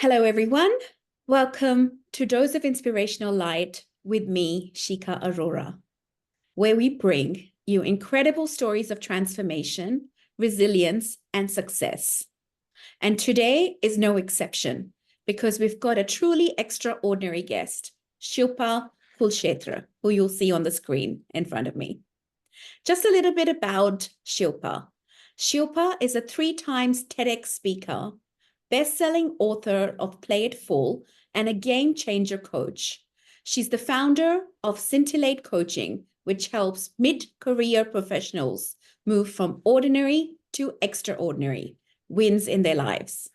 Hello, everyone. Welcome to Dose of Inspirational Light with me, Shikha Arora, where we bring you incredible stories of transformation, resilience, and success. And today is no exception because we've got a truly extraordinary guest, Shilpa Kulshrestha, who you'll see on the screen in front of me. Just a little bit about Shilpa. Shilpa is a 3 times TEDx speaker, Bestselling author of Play It Full, and a game changer coach. She's the founder of Scintillate Coaching, which helps mid-career professionals move from ordinary to extraordinary wins in their lives.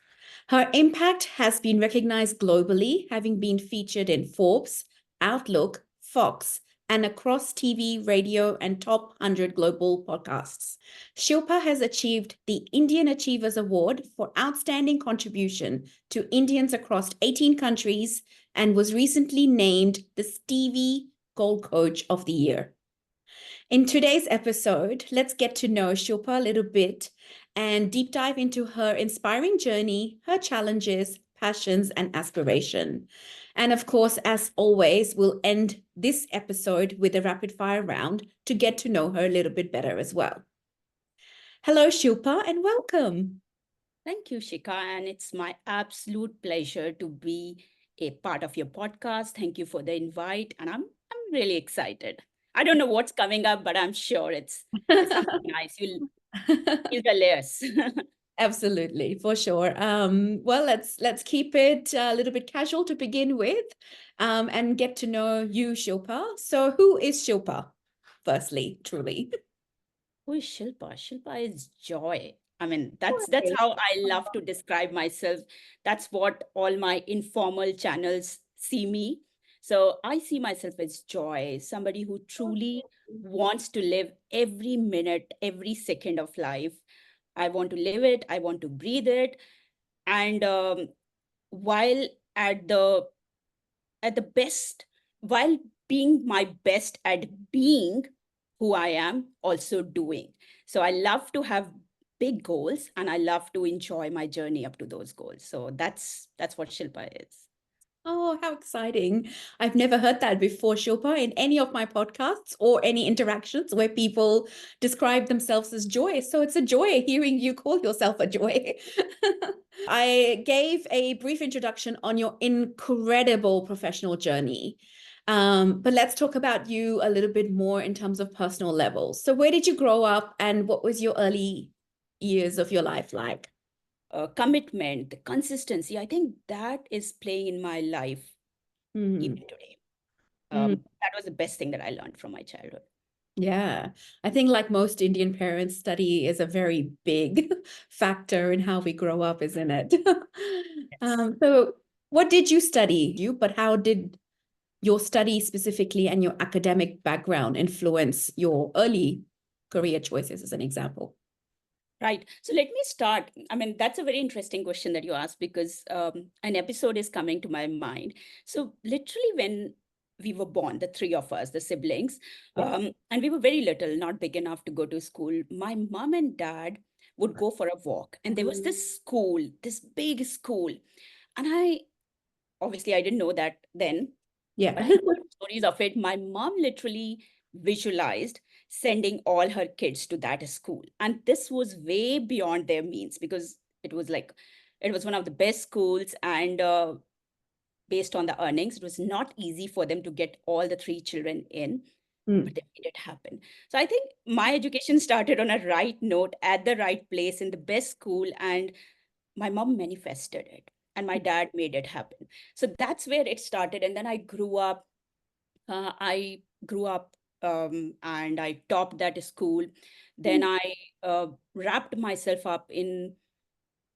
Her impact has been recognized globally, having been featured in Forbes, Outlook, Fox, and across TV, radio, and top 100 global podcasts. Shilpa has achieved the Indian Achievers Award for outstanding contribution to Indians across 18 countries and was recently named the Stevie Gold Coach of the Year. In today's episode, let's get to know Shilpa a little bit and deep dive into her inspiring journey, her challenges, passions, and aspiration. And of course, as always, we'll end this episode with a rapid fire round to get to know her a little bit better as well. Hello, Shilpa, and welcome. Thank you, Shikha. And it's my absolute pleasure to be a part of your podcast. Thank you for the invite. And I'm really excited. I don't know what's coming up, but I'm sure it's something nice. You'll feel the layers. Absolutely, for sure. Well, let's keep it a little bit casual to begin with, and get to know you, Shilpa. So, who is Shilpa? Firstly, truly. Who is Shilpa? Shilpa is joy. I mean, that's how I love to describe myself. That's what all my informal channels see me. So I see myself as joy, somebody who truly wants to live every minute, every second of life. I want to live it. I want to breathe it. And while at the best, while being my best at being who I am, also doing. So I love to have big goals and I love to enjoy my journey up to those goals. So that's what Shilpa is. Oh, how exciting. I've never heard that before, Shilpa, in any of my podcasts or any interactions where people describe themselves as joy. So it's a joy hearing you call yourself a joy. I gave a brief introduction on your incredible professional journey. But let's talk about you a little bit more in terms of personal levels. So where did you grow up and what was your early years of your life like? Commitment, the consistency, I think that is playing in my life even Mm. today. Mm. That was the best thing that I learned from my childhood. Yeah, I think like most Indian parents, study is a very big factor in how we grow up, isn't it? Yes. So what did you study? But how did your study specifically and your academic background influence your early career choices, as an example? Right. So let me start. I mean, that's a very interesting question that you asked because an episode is coming to my mind. So, literally, when we were born, the three of us, the siblings, Yes. and we were very little, not big enough to go to school, my mom and dad would go for a walk. And there was this school, this big school. And obviously, I didn't know that then, but Yeah. I heard stories of it. My mom literally visualized sending all her kids to that school. And this was way beyond their means because it was one of the best schools. And based on the earnings, it was not easy for them to get all the three children in, but Mm. they made it happen. So I think my education started on a right note at the right place in the best school. And my mom manifested it and my dad made it happen. So that's where it started. And then I grew up and I topped that school. Then I wrapped myself up in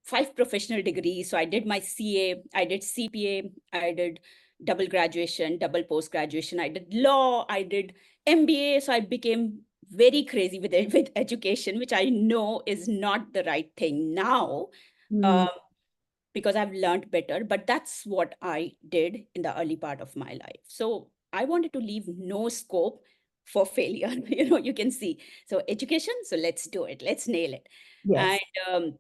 5 professional degrees. So I did my CA, I did CPA, I did double graduation, double post graduation, I did law, I did MBA. So I became very crazy with it, with education, which I know is not the right thing now. Mm. Um, because I've learned better, but that's what I did in the early part of my life. So I wanted to leave no scope for failure. You can see. So education, so let's do it. Let's nail it. And Yes.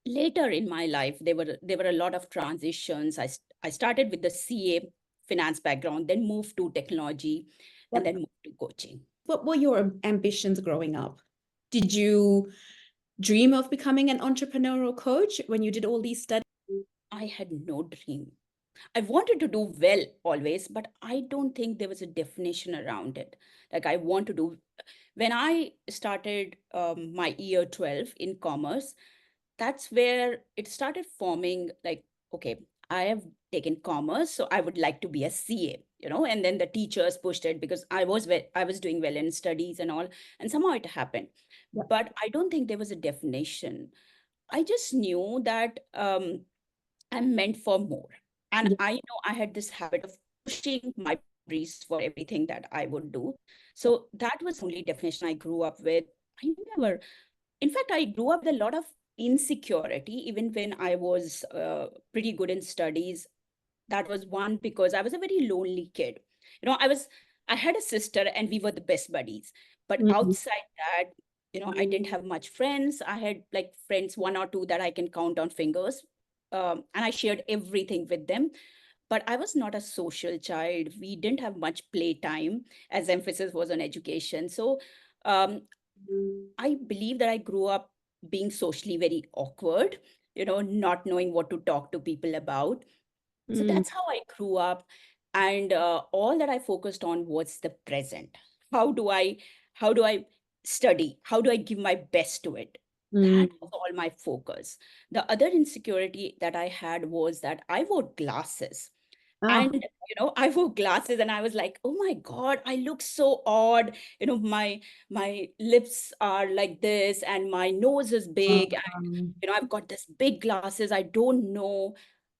later in my life, there were a lot of transitions. I started with the CA finance background, then moved to technology, and then moved to coaching. What were your ambitions growing up? Did you dream of becoming an entrepreneurial coach when you did all these studies? I had no dream. I wanted to do well always, but I don't think there was a definition around it. Like I want to do, when I started my year 12 in commerce, that's where it started forming like, okay, I have taken commerce, so I would like to be a CA, and then the teachers pushed it because I was doing well in studies and all, and somehow it happened. Yeah. But I don't think there was a definition. I just knew that I'm meant for more. And Yeah. I know I had this habit of pushing my boundaries for everything that I would do. So that was the only definition I grew up with. I never, in fact, I grew up with a lot of insecurity, even when I was pretty good in studies. That was one because I was a very lonely kid. I had a sister and we were the best buddies. But Mhm. outside that, I didn't have much friends. I had like friends, one or two that I can count on fingers. And I shared everything with them. But I was not a social child. We didn't have much playtime, as emphasis was on education. So um, I believe that I grew up being socially very awkward, not knowing what to talk to people about. So Mm, that's how I grew up. And all that I focused on was the present. How do I, how do I study? How do I give my best to it? mm. That was all my focus. The other insecurity that I had was that I wore glasses. Ah, And I wore glasses and I was like, oh my God, I look so odd. My lips are like this and my nose is big, and I've got this big glasses. I don't know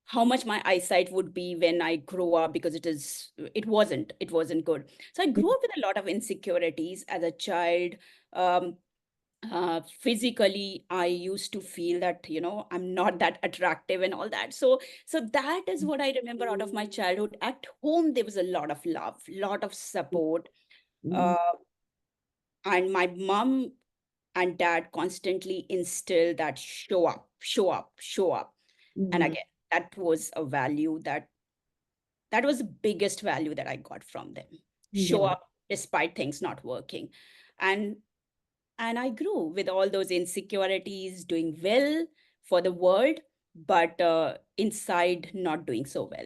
how much my eyesight would be when I grow up, because it wasn't good. So I grew up with a lot of insecurities as a child. um, Physically, I used to feel that I'm not that attractive and all that. So that is what I remember out of my childhood. At home there was a lot of love, lot of support. mm, uh, and my mom and dad constantly instilled that show up, show up, show up. And mm, again, that was a value that was the biggest value that I got from them. Show yeah. up despite things not working. And and I grew with all those insecurities, doing well for the world, but inside not doing so well.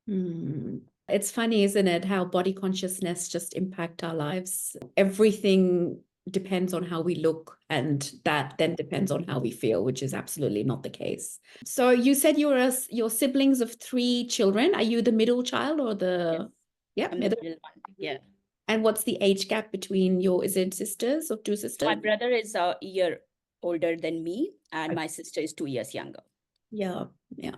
Mm. It's funny, isn't it, how body consciousness just impact our lives. Everything depends on how we look, and that then depends on how we feel, which is absolutely not the case. So you said your siblings of 3 children. Are you the middle child or Yes, yeah, I'm the middle? middle one. Yeah. And what's the age gap between is it sisters or 2 My sisters? brother is a year older than me, and my sister is 2 years younger. Yeah, yeah.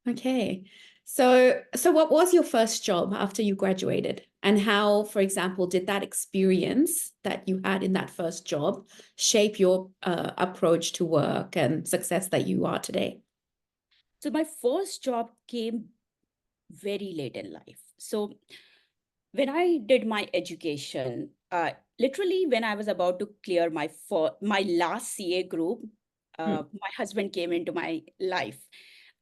Okay. So what was your first job after you graduated? And how, for example, did that experience that you had in that first job shape your approach to work and success that you are today? So my first job came very late in life. So when I did my education, literally when I was about to clear my last CA group, Mm. my husband came into my life,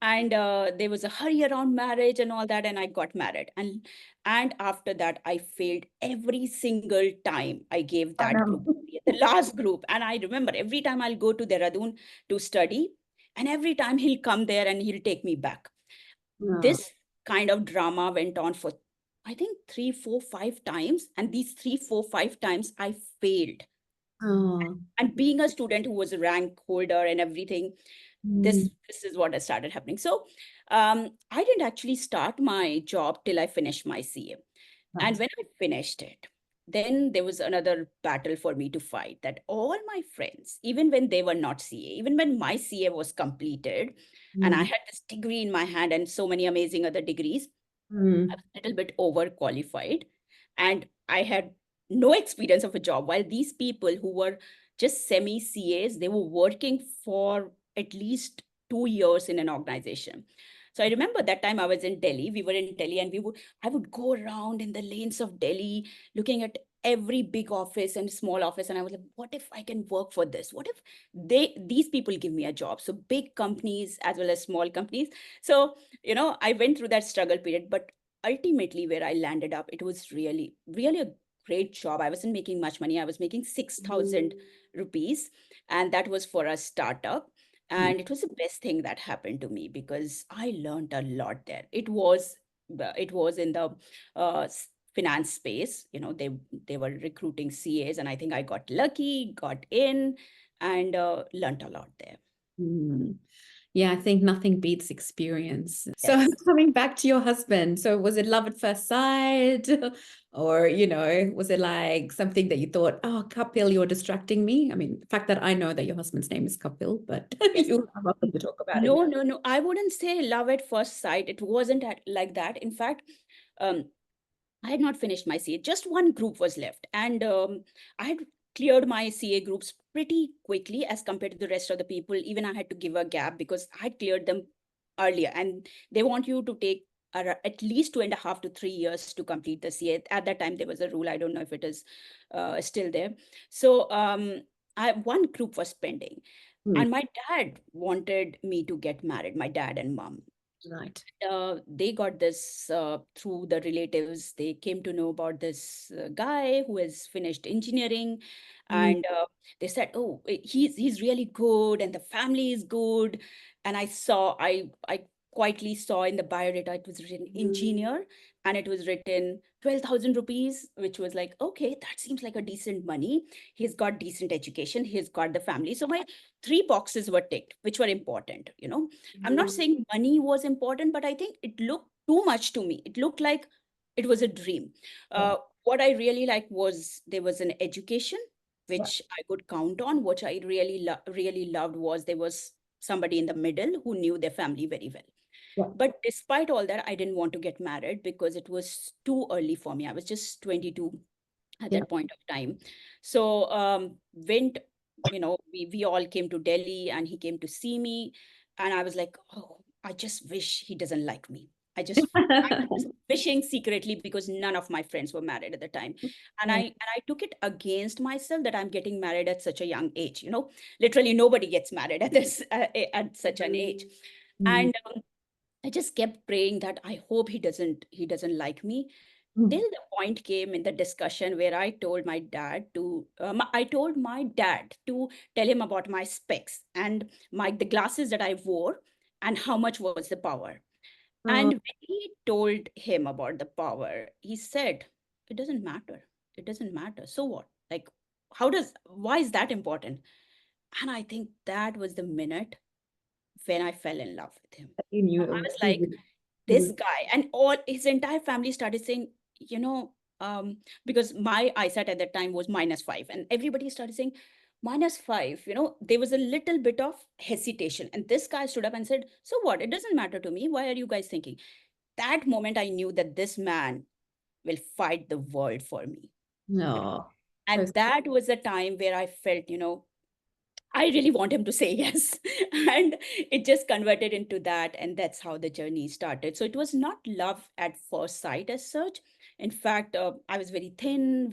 and there was a hurry around marriage and all that, and I got married, and after that I failed every single time I gave Oh, that group, no. the last group. And I remember every time I'll go to Dehradun to study, and every time he'll come there and he'll take me back. Oh, This kind of drama went on for, I think, 3, 4, 5 times. And these 3, 4, 5 times I failed. oh. And being a student who was a rank holder and everything, Mm. this is what has started happening. So I didn't actually start my job till I finished my CA. And Right. when I finished it, then there was another battle for me to fight, that all my friends, even when they were not CA, even when my CA was completed, and I Mm. had this degree in my hand and so many amazing other degrees, I Mm. was a little bit overqualified, and I had no experience of a job. While these people who were just semi CAs, they were working for at least 2 years in an organization. So I remember that time I was in Delhi. We were in Delhi, and I would go around in the lanes of Delhi looking at every big office and small office, and I was like, what if I can work for this? What if these people give me a job? So big companies as well as small companies. So, I went through that struggle period, but ultimately where I landed up, it was really, really a great job. I wasn't making much money. I was making 6,000 rupees, and that was for a startup. And it was the best thing that happened to me because I learned a lot there. It was in the finance space. They were recruiting CAs, and I think I got lucky, got in, and learned a lot there. Mm. Yeah, I think nothing beats experience. So Yes. coming back to your husband, so was it love at first sight? Or, was it like something that you thought, oh, Kapil, you're distracting me? I mean, the fact that I know that your husband's name is Kapil, but you have nothing to talk about it. No, no, no. I wouldn't say love at first sight. It wasn't like that. In fact, um, I had not finished my CA. Just one group was left. And I had cleared my CA groups pretty quickly as compared to the rest of the people. Even I had to give a gap because I had cleared them earlier. And they want you to take at least 2.5 to 3 years to complete the CA. At that time, there was a rule. I don't know if it is still there. So one group was pending. Hmm. And my dad wanted me to get married, my dad and mom. Right. They got this through the relatives. They came to know about this guy who has finished engineering, Mm. and they said, "Oh, he's really good, and the family is good." And I quietly saw in the biodata it was written engineer, and it was written 12,000 rupees, which was like, okay, that seems like a decent money. He's got decent education. He's got the family. So my three boxes were ticked, which were important. I'm not saying money was important, but I think it looked too much to me. It looked like it was a dream. Yeah. What I really liked was there was an education Yeah. which I could count on. What I really loved was there was somebody in the middle who knew their family very well. Yeah. But despite all that, I didn't want to get married because it was too early for me. I was just 22 at Yeah. that point of time. So went, we all came to Delhi and he came to see me. And I was like, oh, I just wish he doesn't like me. I was wishing secretly because none of my friends were married at the time. And Yeah. I took it against myself that I'm getting married at such a young age. Literally nobody gets married at this at such an age. Mm. And I just kept praying that I hope he doesn't like me Mm. till the point came in the discussion where I told my dad to tell him about my specs and the glasses that I wore and how much was the power. And Oh, when he told him about the power, he said, "It doesn't matter. It doesn't matter. So what? Like, why is that important?" And I think that was the minute when I fell in love with him. you knew I was he like, would. He this would. guy, and all his entire family started saying, you know because my eyesight at that time was -5, and everybody started saying -5. There was a little bit of hesitation, and this guy stood up and said, so what, it doesn't matter to me, why are you guys thinking? That moment I knew that this man will fight the world for me. you know No. and that was the time where I felt, I really want him to say yes. And it just converted into that. And that's how the journey started. So it was not love at first sight as such. In fact, I was very thin,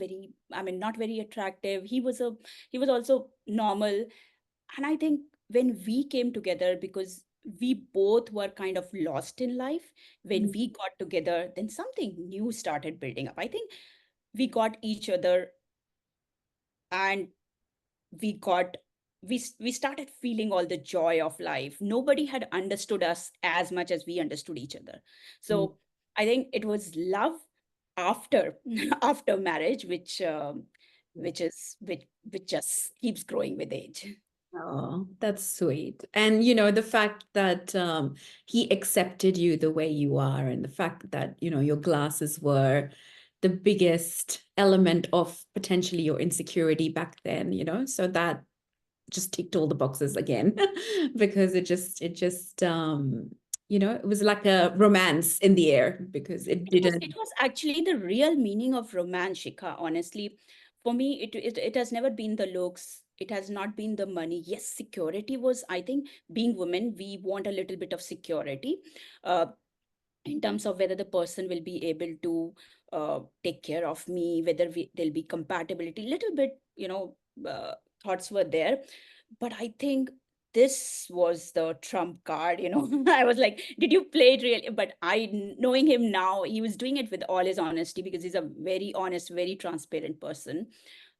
not very attractive. He was also normal. And I think when we came together, because we both were kind of lost in life, when Mm. we got together, then something new started building up. I think we got each other, and we got we started feeling all the joy of life. Nobody had understood us as much as we understood each other. Mm. So I think it was love after after marriage, Yeah. which just keeps growing with age. Oh, that's sweet. And the fact that he accepted you the way you are, and the fact that, your glasses were the biggest element of potentially your insecurity back then, so that just ticked all the boxes again because it was like a romance in the air because it It didn't. was actually the real meaning of romance, Shikha. Honestly, for me, it has never been the looks. It has not been the money. Yes, security was, I think, being women, we want a little bit of security. Uh, in terms of whether the person will be able to take care of me, whether there'll be compatibility. Little bit, thoughts were there, but I think this was the trump card. I was like, did you play it really? But knowing him now, he was doing it with all his honesty, because he's a very honest, very transparent person,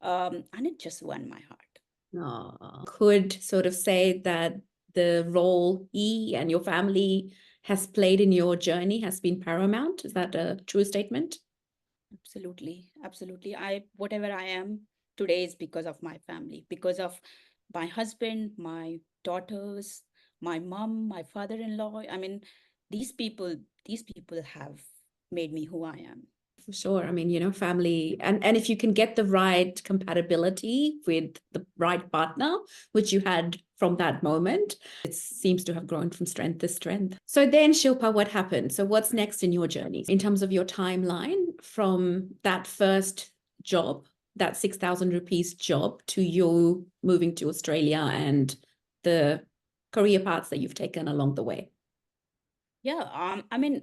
and it just won my heart. Could sort of say that the role he and your family has played in your journey has been paramount. Is that a true statement? Absolutely, absolutely. Whatever I am today is because of my family, because of my husband, my daughters, my mom, my father-in-law. I mean, these people, these people have made me who I am. For sure. I mean, family, and if you can get the right compatibility with the right partner, which you had from that moment, it seems to have grown from strength to strength. So then, Shilpa, what happened? So what's next in your journey in terms of your timeline from that first job, that 6,000 rupees job, to you moving to Australia and the career paths that you've taken along the way? Yeah, I mean,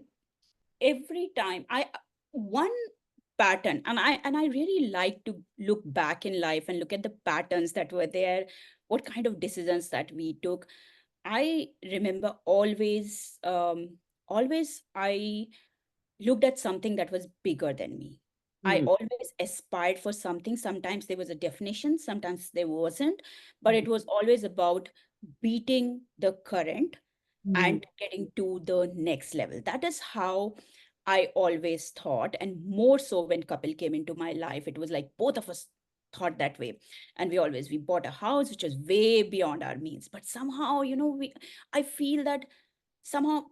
every time one pattern, and I really like to look back in life and look at the patterns that were there, what kind of decisions that we took. I remember always I looked at something that was bigger than me. I Mm, always aspired for something. Sometimes there was a definition, sometimes there wasn't, but it was always about beating the current mm, and getting to the next level. That is how I always thought. And more so when Kapil came into my life, it was like both of us thought that way. And we bought a house which was way beyond our means. But somehow, I feel that somehow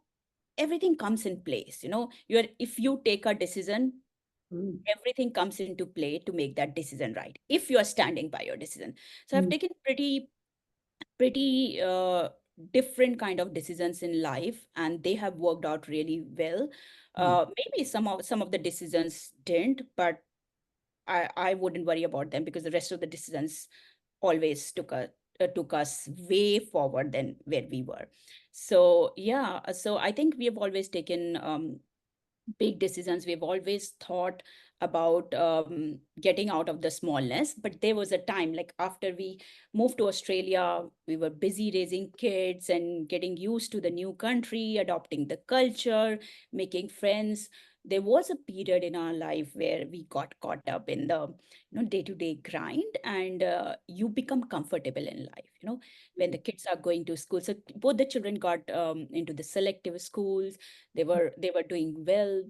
everything comes in place. If you take a decision, mm, everything comes into play to make that decision right, if you are standing by your decision. So I've mm, taken pretty different kind of decisions in life, and they have worked out really well. mm, Maybe some of the decisions didn't, but I wouldn't worry about them, because the rest of the decisions always took us way forward than where we were. So yeah, so I think we have always taken big decisions. We've always thought about getting out of the smallness. But there was a time, like after we moved to Australia, we were busy raising kids and getting used to the new country, adopting the culture, making friends. There was a period in our life where we got caught up in the day-to-day grind, and you become comfortable in life, when the kids are going to school. So both the children got into the selective schools. They were doing well.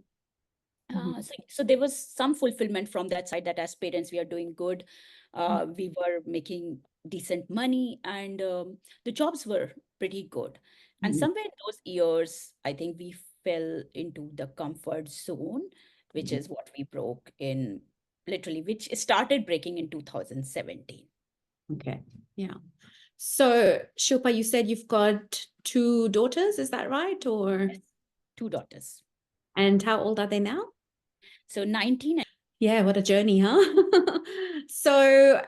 mm, So there was some fulfillment from that side, that as parents we are doing good. mm, We were making decent money, and the jobs were pretty good. And mm, somewhere in those years, I think we fell into the comfort zone, which mm. is what we broke in, literally, which started breaking in 2017. Okay. Yeah. So, Shilpa, you said you've got two daughters, is that right? Or Yes. Two daughters. and how old are they now? So 19. Yeah, what a journey, huh? So,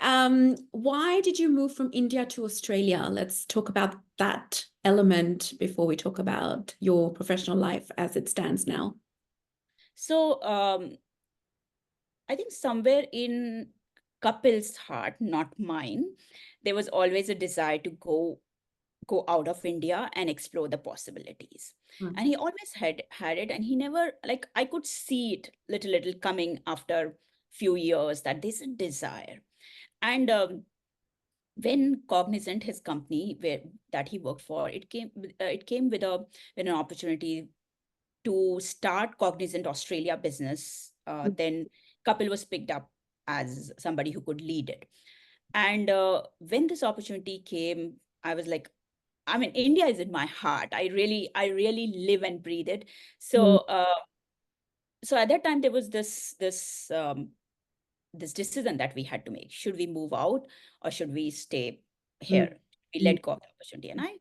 why did you move from India to Australia? Let's talk about that element before we talk about your professional life as it stands now. So I think somewhere in Kapil's heart, not mine, there was always a desire to go out of India and explore the possibilities. Mm, And he always had it, and he never, like, I could see it little coming after few years, that there's a desire. And when Cognizant, his company where that he worked for, it came with an opportunity to start Cognizant Australia business. mm, Then Kapil was picked up as somebody who could lead it. And when this opportunity came, I was like, I mean, India is in my heart. I really live and breathe it. mm, So at that time, there was this decision that we had to make. Should we move out, or should we stay mm, here? We mm, let go of the opportunity.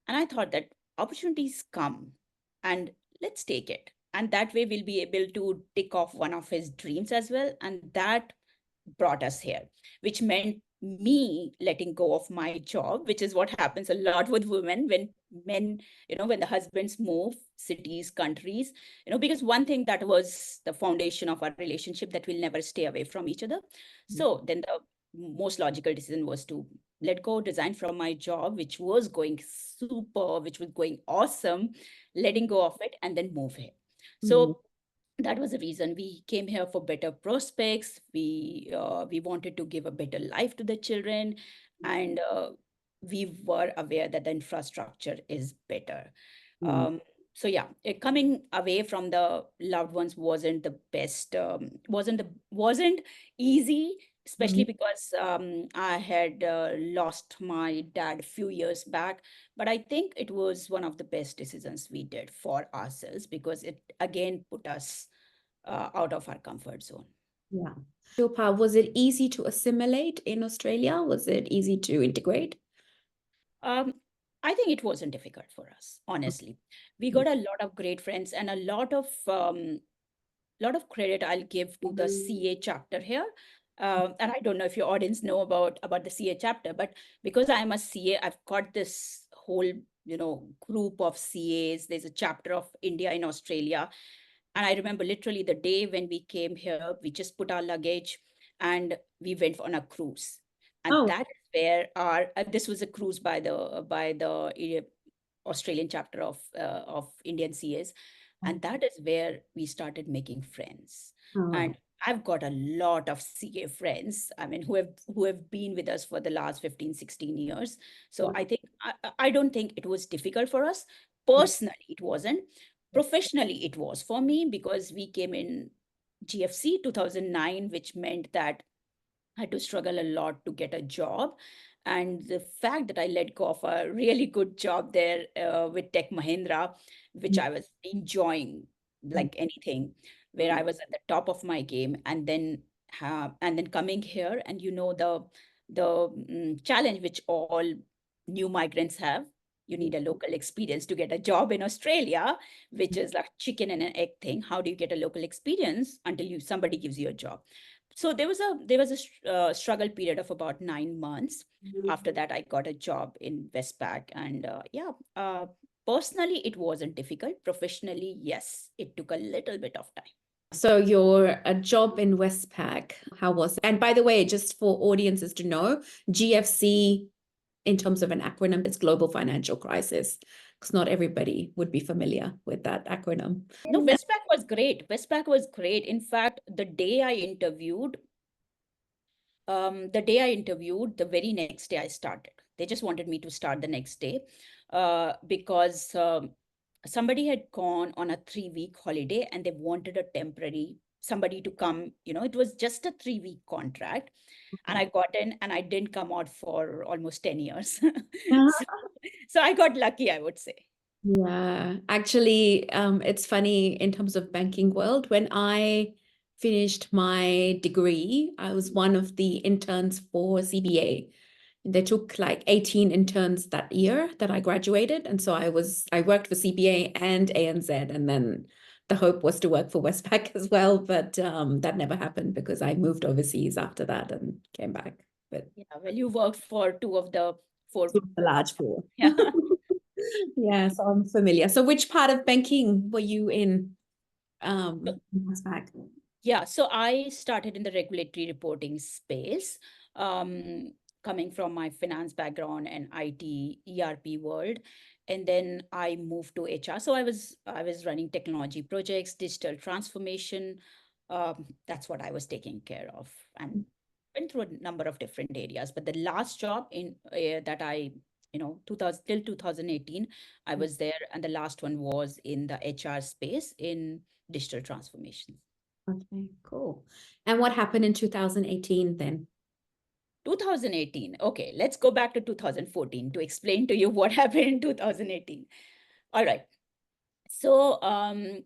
And I thought that opportunities come, and let's take it. And that way we'll be able to tick off one of his dreams as well. And that brought us here, which meant me letting go of my job, which is what happens a lot with women when men, when the husbands move cities, countries, because one thing that was the foundation of our relationship, that we'll never stay away from each other. So then the most logical decision was to let go, resign from my job, which was going super, which was going awesome, letting go of it and then move here. So that was the reason we came here, for better prospects. We wanted to give a better life to the children, and we were aware that the infrastructure is better. um, so yeah, coming away from the loved ones wasn't the best, wasn't easy, especially because I had lost my dad a few years back. But I think it was one of the best decisions we did for ourselves, because it again put us out of our comfort zone. Yeah. Shilpa, was it easy to assimilate in Australia? Was it easy to integrate? Um, I think it wasn't difficult for us, honestly. We got a lot of great friends, and a lot of credit I'll give to the CA chapter here. And I don't know if your audience know about the CA chapter, but because I'm a CA, I've got this whole group of CAs. There's a chapter of India in Australia, and I remember literally the day when we came here, we just put our luggage and we went on a cruise. And Oh, that is where our this was a cruise by the Australian chapter of Indian CAs, and that is where we started making friends. oh, And I've got a lot of CA friends, I mean, who have been with us for the last 15, 16 years. So I think I don't think it was difficult for us. Personally, it wasn't. Professionally, it was for me, because we came in GFC 2009, which meant that I had to struggle a lot to get a job. And the fact that I let go of a really good job there with Tech Mahindra, which I was enjoying like anything, where I was at the top of my game, and then coming here, and the challenge which all new migrants have. You need a local experience to get a job in Australia, which is like chicken and an egg thing. How do you get a local experience until somebody gives you a job? So there was a struggle period of about 9 months. After that, I got a job in Westpac, and personally, it wasn't difficult. Professionally, yes, it took a little bit of time. so your a job in Westpac, how was it? And by the way, just for audiences to know, GFC, in terms of an acronym, it's Global Financial Crisis, because not everybody would be familiar with that acronym. No, Westpac was great. Westpac was great. In fact, the very next day I started. They just wanted me to start the next day because somebody had gone on a 3-week holiday and they wanted a temporary somebody to come. It was just a 3-week contract. And I got in and I didn't come out for almost 10 years. so, so I got lucky, I would say. Yeah, actually, it's funny in terms of banking world. When I finished my degree, I was one of the interns for CBA. They took like 18 interns that year that I graduated. And so I worked for CBA and ANZ, and then the hope was to work for Westpac as well. But that never happened because I moved overseas after that and came back. But Yeah, well, you worked for two of the four. the large four. Yeah. Yeah, so I'm familiar. So which part of banking were you in Westpac? Yeah, so I started in the regulatory reporting space, coming from my finance background and IT ERP world, and then I moved to HR. So I was running technology projects, digital transformation. That's what I was taking care of, and went through a number of different areas. But the last job in that I 2000 till 2018, I was there, and the last one was in the HR space in digital transformation. Okay, cool. And what happened in 2018 then? 2018. Okay, let's go back to 2014 to explain to you what happened in 2018. All right. So, I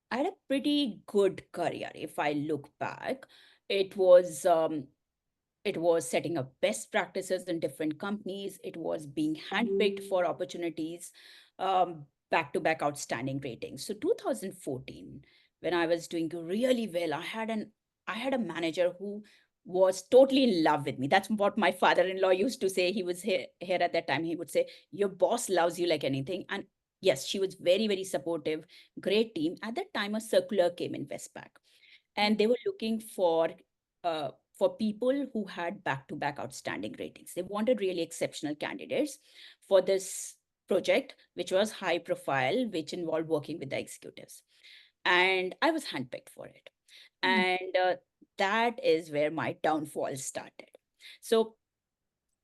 had a pretty good career. If I look back, it was um, it was setting up best practices in different companies. It was being handpicked for opportunities, back to back outstanding ratings. So 2014, when I was doing really well, I had a manager who was totally in love with me. That's what my father-in-law used to say. He was here at that time. He would say, your boss loves you like anything. And yes, she was very, very supportive, great team. At that time, a circular came in Westpac, and they were looking for people who had back-to-back outstanding ratings. They wanted really exceptional candidates for this project, which was high profile, which involved working with the executives. And I was handpicked for it. And that is where my downfall started. So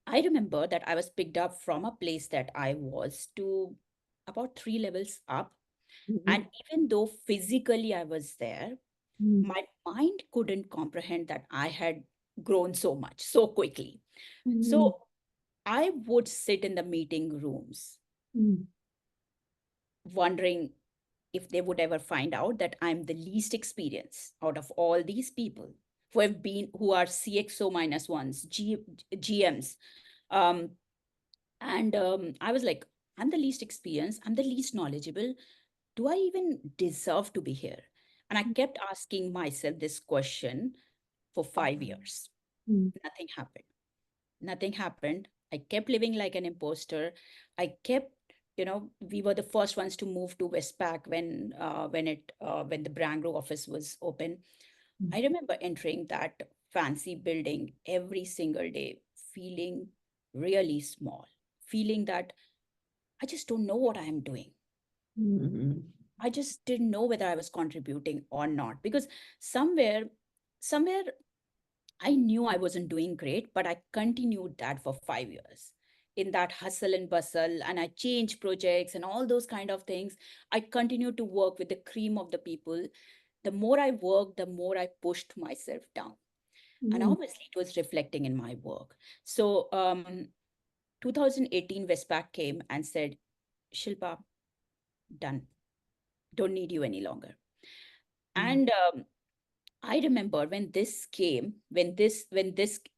I remember that I was picked up from a place that I was to about 3 levels up. And even though physically I was there, my mind couldn't comprehend that I had grown so much so quickly. So I would sit in the meeting rooms wondering if they would ever find out that I'm the least experienced out of all these people who are CXO minus ones, GMs. Um, and I was like, I'm the least experienced, I'm the least knowledgeable. Do I even deserve to be here? And I kept asking myself this question for 5 years. Nothing happened. Nothing happened. I kept living like an imposter. I kept, we were the first ones to move to Westpac when the Brangro office was open. I remember entering that fancy building every single day, feeling really small, feeling that I just don't know what I am doing. I just didn't know whether I was contributing or not, because somewhere I knew I wasn't doing great, but I continued that for 5 years in that hustle and bustle, and I changed projects and all those kind of things. I continued to work with the cream of the people. The more I worked, the more I pushed myself down. And obviously, it was reflecting in my work. So, 2018, Westpac came and said, Shilpa, done. Don't need you any longer. And I remember when this came, when this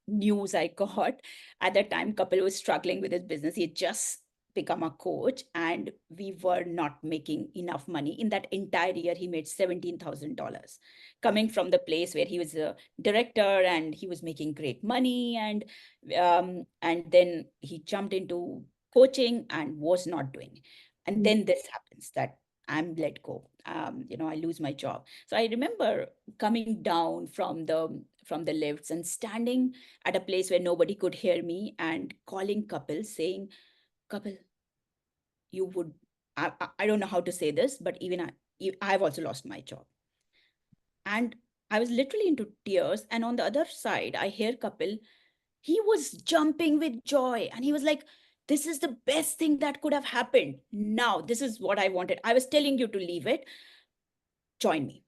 news I got, at that time, Kapil was struggling with his business. He had just become a coach, and we were not making enough money. In that entire year, he made $17,000, coming from the place where he was a director and he was making great money. And then he jumped into coaching and was not doing. And then this happens that I'm let go. I lose my job. So I remember coming down from the lifts and standing at a place where nobody could hear me and calling Kapil, saying, Kapil, you would, I don't know how to say this, but I've also lost my job. And I was literally into tears. And on the other side, I hear Kapil, he was jumping with joy. And he was like, this is the best thing that could have happened. Now, this is what I wanted. I was telling you to leave it. Join me.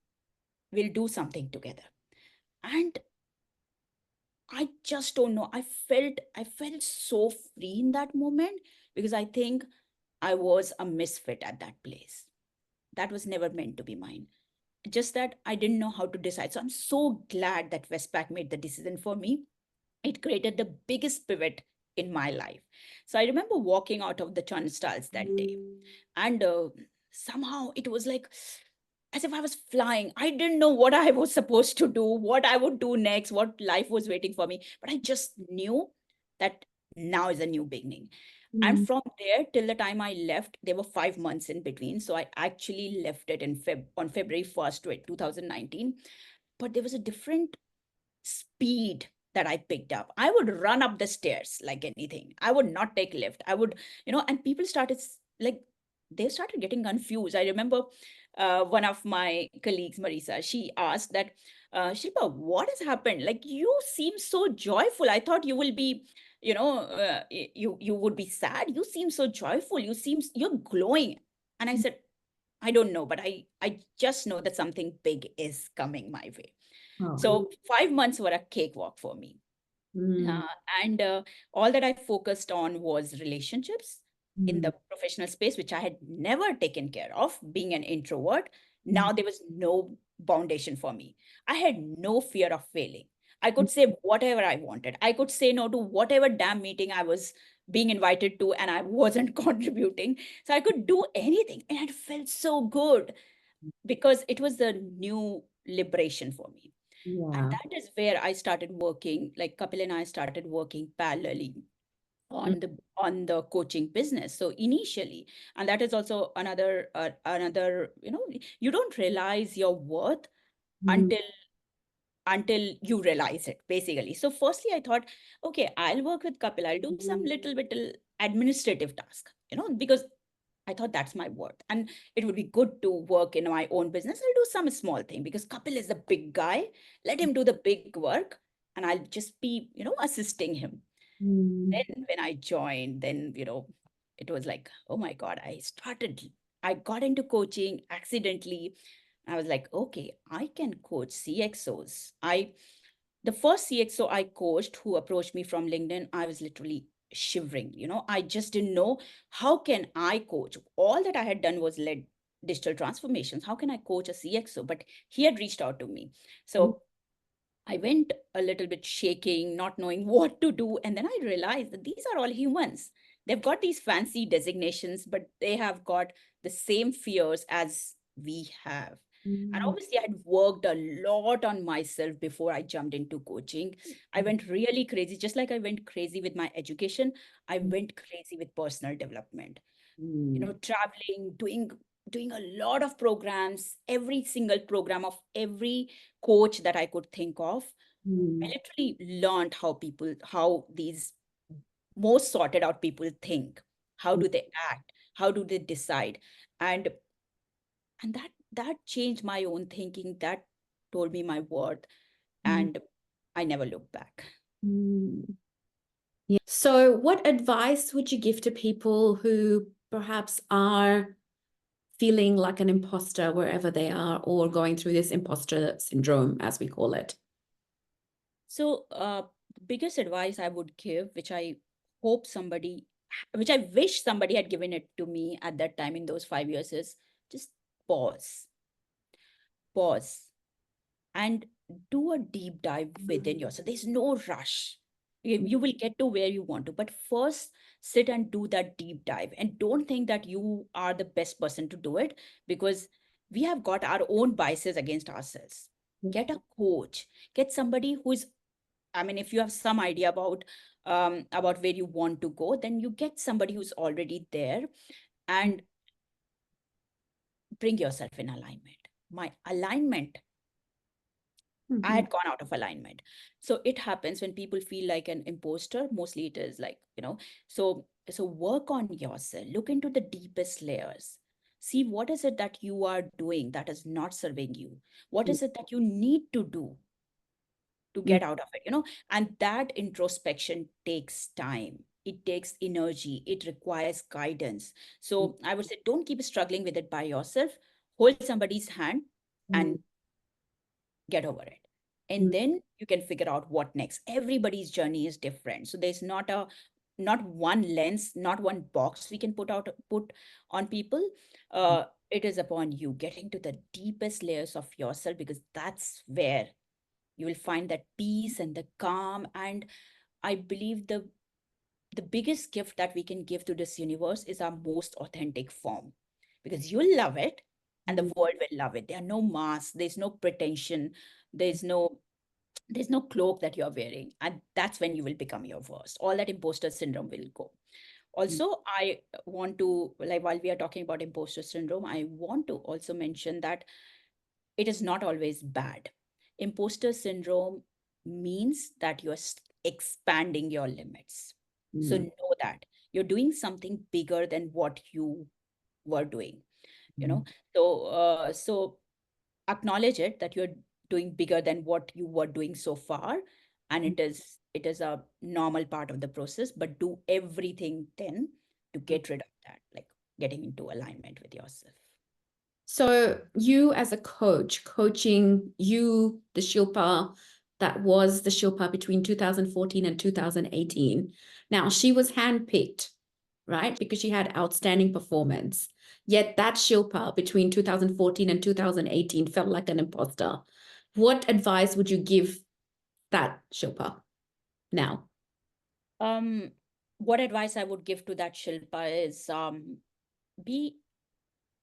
We'll do something together. And I just don't know. I felt so free in that moment, because I think I was a misfit at that place. That was never meant to be mine. Just that I didn't know how to decide. So I'm so glad that Westpac made the decision for me. It created the biggest pivot in my life. So I remember walking out of the turnstiles that day, and somehow it was like as if I was flying. I didn't know what I was supposed to do, what I would do next, what life was waiting for me. But I just knew that now is a new beginning. And from there till the time I left, there were 5 months in between. So I actually left it on February 1st, 2019. But there was a different speed that I picked up. I would run up the stairs like anything. I would not take lift. I would, and people started like, they started getting confused. I remember one of my colleagues, Marisa, she asked that, Shilpa, what has happened? Like, you seem so joyful. I thought you will be, you would be sad. You seem so joyful. You're glowing. And I said, I don't know, but I just know that something big is coming my way. So 5 months were a cakewalk for me. Uh, and all that I focused on was relationships in the professional space, which I had never taken care of, being an introvert. Now there was no foundation for me. I had no fear of failing. I could say whatever I wanted. I could say no to whatever damn meeting I was being invited to and I wasn't contributing. So I could do anything. And it felt so good because it was a new liberation for me. And Yeah. that is where I started working, like Kapil and I started working parallelly on the coaching business. So initially, and that is also another, you don't realize your worth Mm-hmm. until you realize it, basically. So firstly I thought, okay, I'll work with Kapil, I'll do some little administrative task, because I thought that's my worth. And it would be good to work in my own business. I'll do some small thing because Kapil is the big guy. Let him do the big work and I'll just be, assisting him. Then when I joined, then, it was like, oh my God, I got into coaching accidentally. I was like, okay, I can coach CXOs. The first CXO I coached who approached me from LinkedIn, I was literally shivering. I just didn't know how can I coach. All that I had done was led digital transformations. How can I coach a CXO? But he had reached out to me. So I went a little bit shaking, not knowing what to do. And then I realized that these are all humans. They've got these fancy designations, but they have got the same fears as we have. And obviously, I had worked a lot on myself before I jumped into coaching. I went really crazy, just like I went crazy with my education. I went crazy with personal development, traveling, doing a lot of programs, every single program of every coach that I could think of. I literally learned how these most sorted out people think. How do they act? How do they decide? And that changed my own thinking. That told me my worth, and I never looked back. Yeah. So, what advice would you give to people who perhaps are feeling like an imposter wherever they are or going through this imposter syndrome, as we call it? So, the biggest advice I would give, hope somebody, which I wish somebody had given it to me at that time in those 5 years, is just pause, pause, and do a deep dive within yourself. There's no rush. You will get to where you want to, but first sit and do that deep dive. And don't think that you are the best person to do it, because we have got our own biases against ourselves. Get a coach, get somebody who is, I mean, if you have some idea about where you want to go, then you get somebody who's already there and bring yourself in alignment. My alignment, I Mhm. had gone out of alignment. So it happens when people feel like an imposter. Mostly it is like, so work on yourself, look into the deepest layers. See what is it that you are doing that is not serving you? What is it that you need to do to get out of it, and that introspection takes time, it takes energy, it requires guidance. So I would say, don't keep struggling with it by yourself. Hold somebody's hand and get over it, and then you can figure out what next. Everybody's journey is different, so there's not one lens, not one box we can put on people. It is upon you getting to the deepest layers of yourself, because that's where you will find that peace and the calm. And I believe the biggest gift that we can give to this universe is our most authentic form, because you'll love it and the world will love it. There are no masks, there's no pretension, there's no there's no cloak that you're wearing, and that's when you will become your worst. All that imposter syndrome will go. Also, I want to, like, while we are talking about imposter syndrome, I want to also mention that it is not always bad. Imposter syndrome means that you're expanding your limits. So know that you're doing something bigger than what you were doing, you know. So acknowledge it, that you're doing bigger than what you were doing so far, and it is a normal part of the process, but do everything then to get rid of that, like getting into alignment with yourself. So you as a coach, coaching you, the Shilpa that was the Shilpa between 2014 and 2018. Now she was handpicked, right? Because she had outstanding performance. Yet that Shilpa between 2014 and 2018 felt like an imposter. What advice would you give that Shilpa now? um what advice I would give to that Shilpa is, be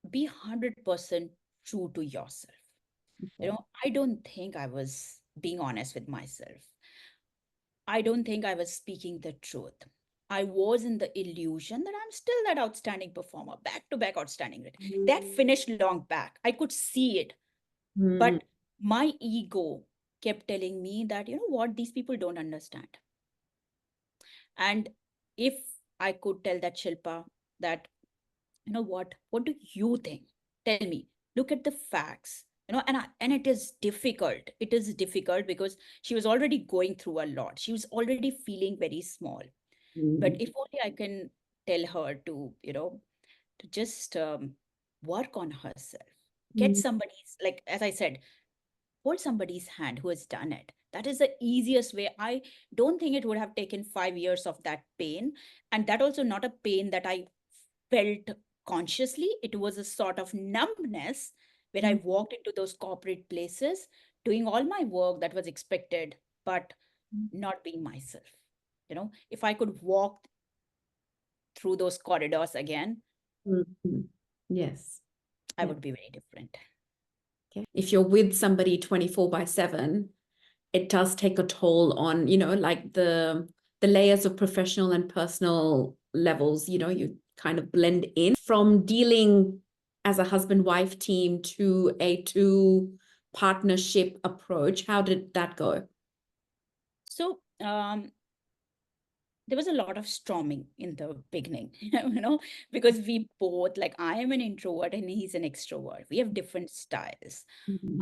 100% true to yourself. I don't think I was being honest with myself. I don't think I was speaking the truth. I was in the illusion that I'm still that outstanding performer, back to back outstanding. That finished long back. I could see it. Mm, But my ego kept telling me that, you know what, these people don't understand. And if I could tell that Shilpa that, you know what do you think? Tell me, look at the facts. And it is difficult. It is difficult because she was already going through a lot. She was already feeling very small. But mm, if only I can tell her to, to just work on herself, get mm, somebody's, like, as I said, hold somebody's hand who has done it. That is the easiest way. I don't think it would have taken 5 years of that pain. And that also not a pain that I felt consciously. It was a sort of numbness where I mm, walked into those corporate places, doing all my work that was expected, but not being myself. If I could walk through those corridors again, mm, mm. Yes. I Yeah. would be very different. Okay. If you're with somebody 24/7, it does take a toll on, like the layers of professional and personal levels, you kind of blend in from dealing as a husband-wife team to a two partnership approach. How did that go? So, there was a lot of storming in the beginning, because we both, like, I am an introvert and he's an extrovert. We have different styles. Mhm.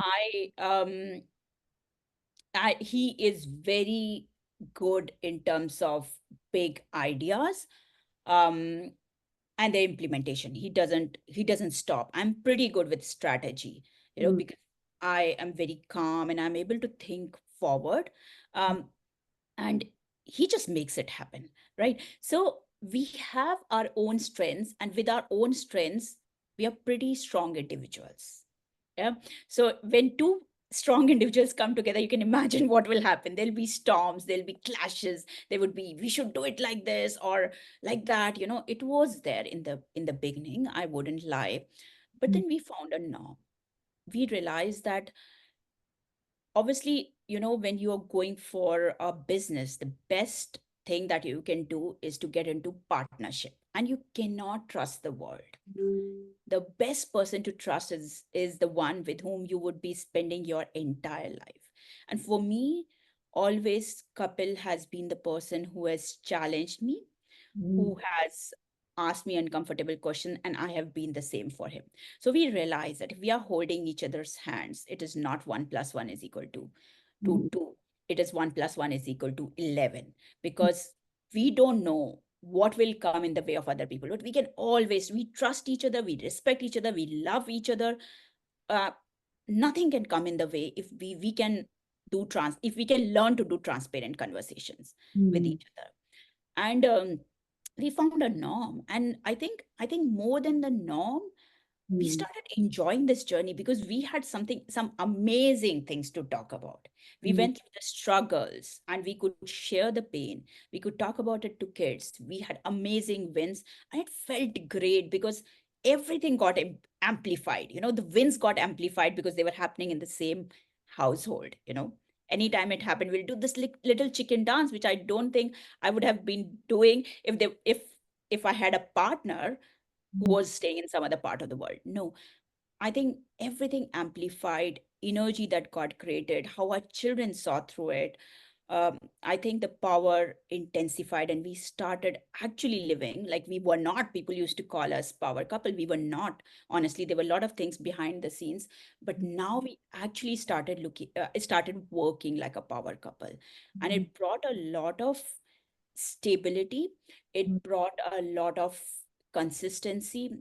I, he is very good in terms of big ideas, um, and the implementation. He doesn't stop. I'm pretty good with strategy, Mm, because I am very calm and I'm able to think forward. Um, and he just makes it happen, right? So we have our own strengths, and with our own strengths we are pretty strong individuals. Yeah. So when two strong individuals come together, you can imagine what will happen. There'll be storms, there'll be clashes, there would be, we should do it like this or like that. It was there in the beginning, I wouldn't lie. But mm, then we found a norm. We realized that, obviously, when you are going for a business, the best thing that you can do is to get into partnership, and you cannot trust the world. mm, The best person to trust is the one with whom you would be spending your entire life. And for me, always Kapil has been the person who has challenged me, mm, who has asked me uncomfortable question, and I have been the same for him. So we realize that if we are holding each other's hands, it is not 1 plus 1 is equal to mm, 2. It is 1 plus 1 is equal to 11, because we don't know what will come in the way of other people, but we can always, we trust each other, we respect each other, we love each other. uh, Nothing can come in the way if we can if we can learn to do transparent conversations with mm, each other. And we found a norm, and I think more than the norm, we mm, started enjoying this journey because we had some amazing things to talk about. We mm, went through the struggles and we could share the pain. We could talk about it to kids. We had amazing wins, and it felt great because everything got amplified. The wins got amplified because they were happening in the same household. Anytime it happened, we'll do this little chicken dance, which I don't think I would have been doing if I had a partner who mm, was staying in some other part of the world. No, I think everything amplified energy that got created, how our children saw through it. I think the power intensified, and we started actually living like we were not. People used to call us power couple. We were not. Honestly, there were a lot of things behind the scenes, but now we actually started working like a power couple, and mm, it brought a lot of stability. mm, It brought a lot of consistency.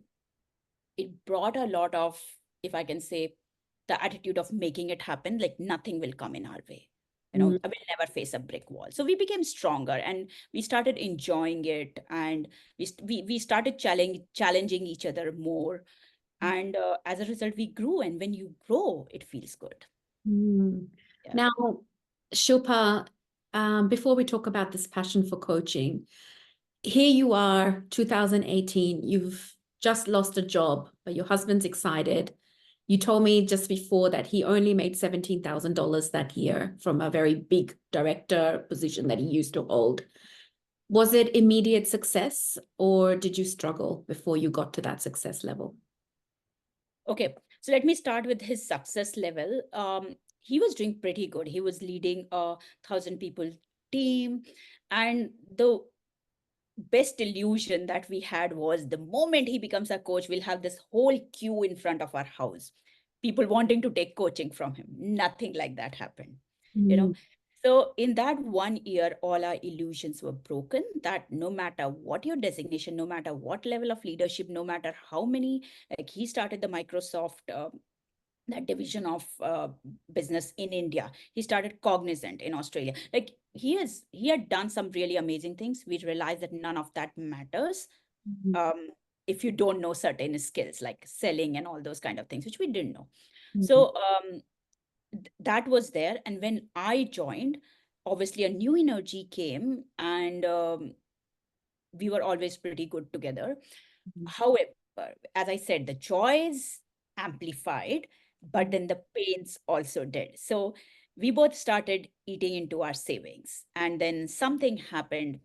It brought a lot of, if I can say, the attitude of making it happen, like nothing will come in our way. mm, I will never face a brick wall. So we became stronger and we started enjoying it, and we started challenging each other more. And as a result, we grew. And when you grow, it feels good. mm. Yeah. Now, Shilpa, before we talk about this passion for coaching, here you are, 2018, you've just lost a job, but your husband's excited. You told me just before that he only made $17,000 that year from a very big director position that he used to hold. Was it immediate success, or did you struggle before you got to that success level? Okay, so let me start with his success level. He was doing pretty good. He was leading a 1,000 people team, and the best illusion that we had was the moment he becomes a coach, we'll have this whole queue in front of our house, people wanting to take coaching from him. Nothing like that happened, you know. Mm. So in that 1 year, all our illusions were broken, that no matter what your designation, no matter what level of leadership, no matter how many, like he started the Microsoft that division of business in India. He started Cognizant in Australia. Like he had done some really amazing things. We realized that none of that matters Mhm. um, if you don't know certain skills like selling and all those kind of things, which we didn't know. Mhm. So that was there. And when I joined, obviously a new energy came, and we were always pretty good together. However, as I said, the joys amplified, but Mhm. then the pains also did. So we both started eating into our savings. And then something happened,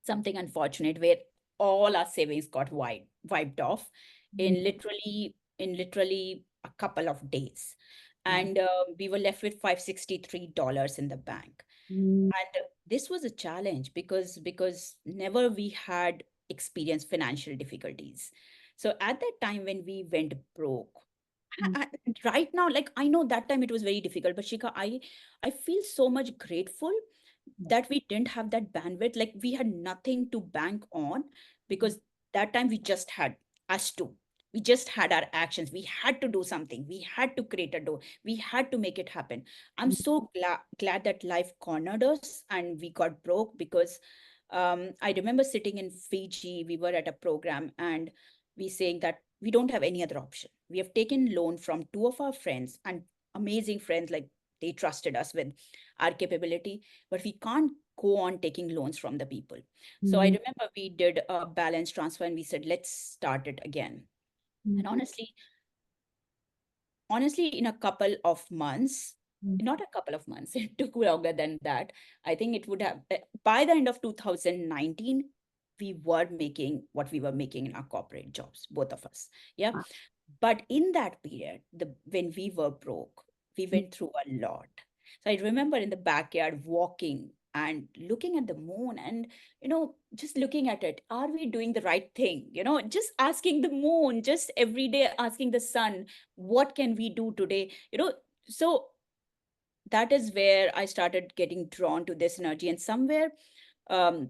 something unfortunate, where all our savings got wiped off in literally a couple of days. Mhm. And we were left with $563 in the bank. Mhm. And this was a challenge because never we had experienced financial difficulties. So at that time when we went broke, right now, like I know that time it was very difficult, but Shika, I feel so much grateful that we didn't have that bandwidth. Like we had nothing to bank on, because that time we just had us two. We just had our actions. We had to do something. We had to create a door. We had to make it happen. I'm so glad that life cornered us and we got broke, because I remember sitting in Fiji, we were at a program, and we saying that we don't have any other option. We have taken loan from two of our friends, and amazing friends, like they trusted us with our capability, but we can't go on taking loans from the people. So I Mhm. remember we did a balance transfer and we said, let's start it again. And honestly, in a couple of months, Mhm. not a couple of months, it took longer than that. I think it would have, by the end of 2019, we were making what we were making in our corporate jobs, both of us. Yeah. But in that period, when we were broke, we went through a lot. So I remember in the backyard walking and looking at the moon and, just looking at it. Are we doing the right thing? Just asking the moon, just every day asking the sun, what can we do today? So that is where I started getting drawn to this energy. And um,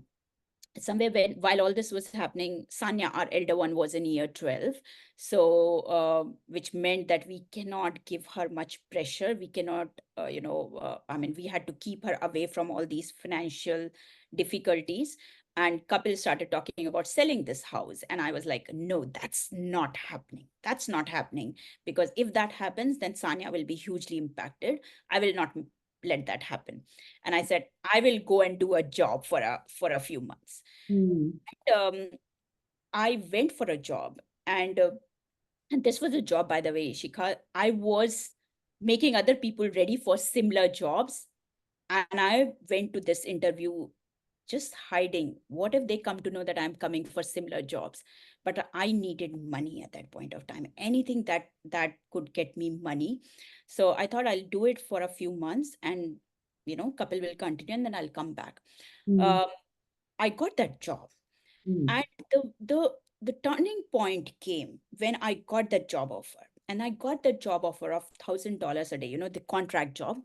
somewhere when while all this was happening, Sanya, our elder one, was in year 12. So which meant that we cannot give her much pressure. We cannot I mean, we had to keep her away from all these financial difficulties. And Kapil started talking about selling this house, and I was like, no, that's not happening. That's not happening, because if that happens, then Sanya will be hugely impacted. I will not let that happen. And I said, I will go and do a job for a few months. Mhm. um, I went for a job, and this was a job, by the way, Shikha. I was making other people ready for similar jobs, and I went to this interview just hiding. What if they come to know that I'm coming for similar jobs? But I needed money at that point of time. Anything that could get me money. So I thought I'll do it for a few months, and couple will continue, and then I'll come back. Mhm. Um, I got that job. Mhm. And the turning point came when I got the job offer. And I got the job offer of $1,000 a day, the contract job.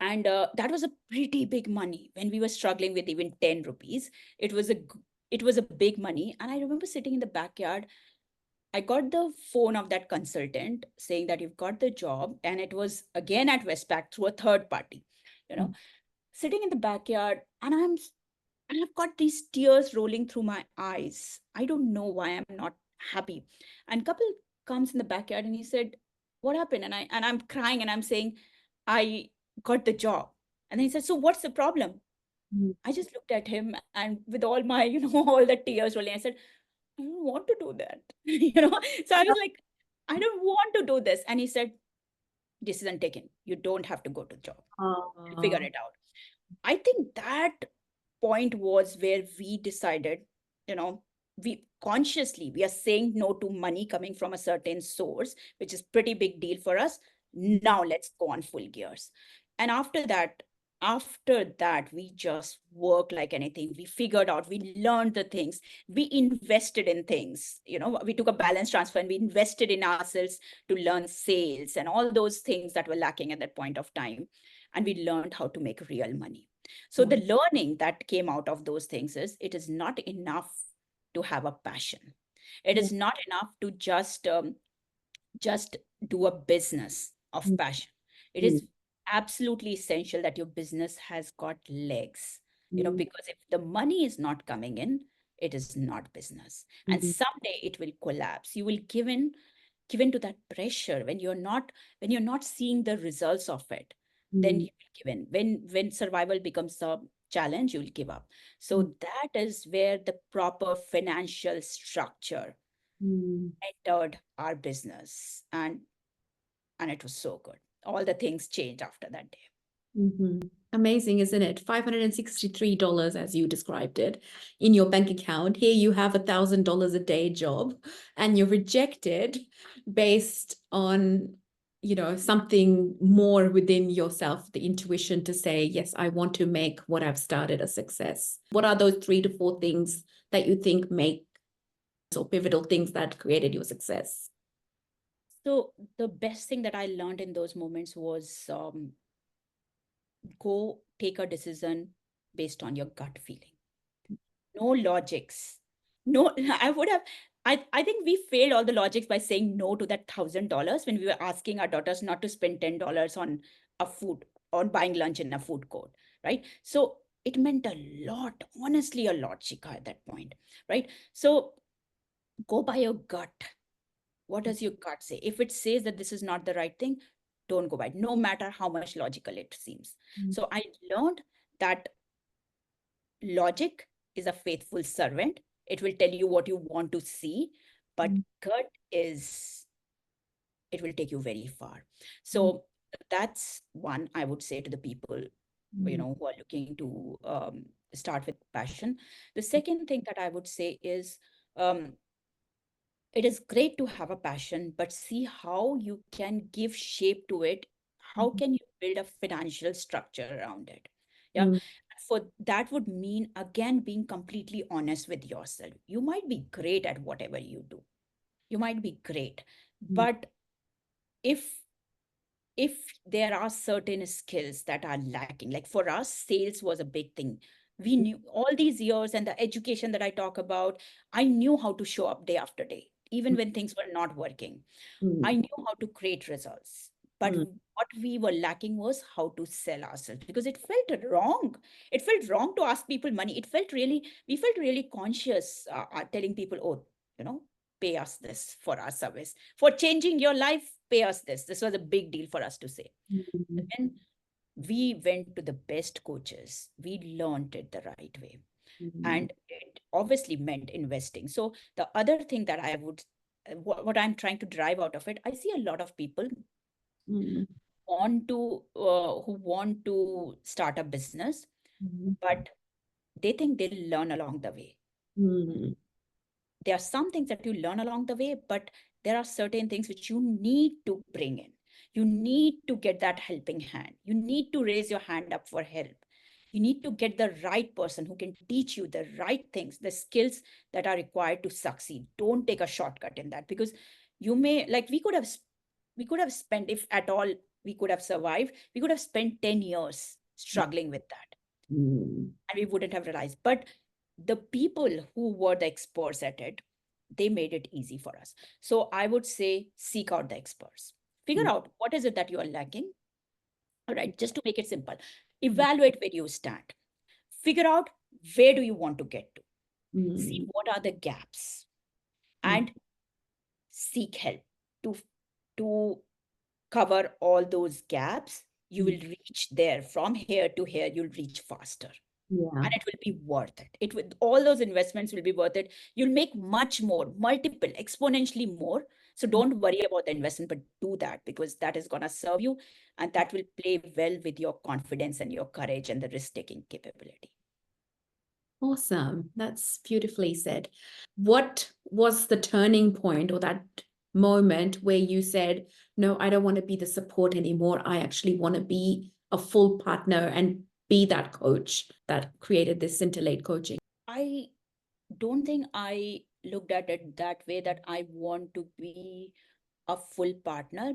And that was a pretty big money when we were struggling with even 10 rupees. It was a big money. And I remember sitting in the backyard. I got the phone of that consultant saying that you've got the job. And it was again at Westpac through a third party, you know, sitting in the backyard. And I've got these tears rolling through my eyes. I don't know why I'm not happy. And couple comes in the backyard and he said, "What happened?" And I'm crying and I'm saying, "I got the job." And then he said, "So what's the problem?" Mhm. I just looked at him and with all my, all the tears rolling, I said, "I don't want to do that." So I was like, I don't want to do this. And he said, decision taken. You don't have to go to job. Figure it out. I think that point was where we decided, you know, we are saying no to money coming from a certain source, which is pretty big deal for us. Now let's go on full gears. And after that, we just worked like anything. We figured out, we learned the things, we invested in things. We took a balance transfer and we invested in ourselves to learn sales and all those things that were lacking at that point of time. And we learned how to make real money. So the learning that came out of those things is it is not enough to have a passion. It is not enough to just do a business of passion. It is absolutely essential that your business has got legs, because if the money is not coming in, it is not business. And someday it will collapse. You will given to that pressure when you're not seeing the results of it, then you will give in. When survival becomes a challenge, you'll give up. So that is where the proper financial structure entered our business, and it was so good. All the things changed after that day. Amazing, isn't it? $563, as you described it, in your bank account. Here you have $1,000 a day job, and you're rejected based on, something more within yourself, the intuition to say, yes, I want to make what I've started a success. What are those 3 to 4 things that you think make or pivotal things that created your success? So the best thing that I learned in those moments was go take a decision based on your gut feeling. No logics. No, I think we failed all the logics by saying no to that $1,000 when we were asking our daughters not to spend $10 on buying lunch in a food court, right? So it meant a lot, honestly, a lot, Shikha, at that point, right? So go by your gut. What does your gut say? If it says that this is not the right thing, don't go by it, no matter how much logical it seems. So I learned that logic is a faithful servant. It will tell you what you want to see, but gut it will take you very far. So that's one I would say to the people, who are looking to start with passion. The second thing that I would say is, it is great to have a passion, but see how you can give shape to it. How can you build a financial structure around it? Yeah. For that would mean, again, being completely honest with yourself. You might be great at whatever you do. You might be great. But if there are certain skills that are lacking, like for us, sales was a big thing. We knew all these years, and the education that I talk about, I knew how to show up day after day, even when things were not working. I knew how to create results. But what we were lacking was how to sell ourselves, because it felt wrong. It felt wrong to ask people money. We felt really conscious telling people, oh, pay us this for our service. For changing your life, pay us this. This was a big deal for us to say. When we went to the best coaches, we learned it the right way. And it obviously meant investing. So the other thing that I would, what I'm trying to drive out of it, I see a lot of people who want to start a business, but they think they'll learn along the way. There are some things that you learn along the way, but there are certain things which you need to bring in. You need to get that helping hand. You need to raise your hand up for help. You need to get the right person who can teach you the right things, the skills that are required to succeed. Don't take a shortcut in that, because you may, like, we could have spent, if at all we could have survived, we could have spent 10 years struggling with that. And we wouldn't have realized. But the people who were the experts at it, they made it easy for us. So I would say, seek out the experts. Figure out what is it that you are lacking. All right, just to make it simple, evaluate where you stand. Figure out where do you want to get to. See what are the gaps, and seek help to cover all those gaps. You will reach there. From here to here, you'll reach faster. And it will be worth it. All those investments will be worth it. You'll make much more, multiple, exponentially more. So don't worry about the investment, but do that, because that is going to serve you, and that will play well with your confidence and your courage and the risk-taking capability. Awesome. That's beautifully said. What was the turning point or that moment where you said, no, I don't want to be the support anymore. I actually want to be a full partner and be that coach that created this Scintillate coaching? I don't think I looked at it that way, that I want to be a full partner,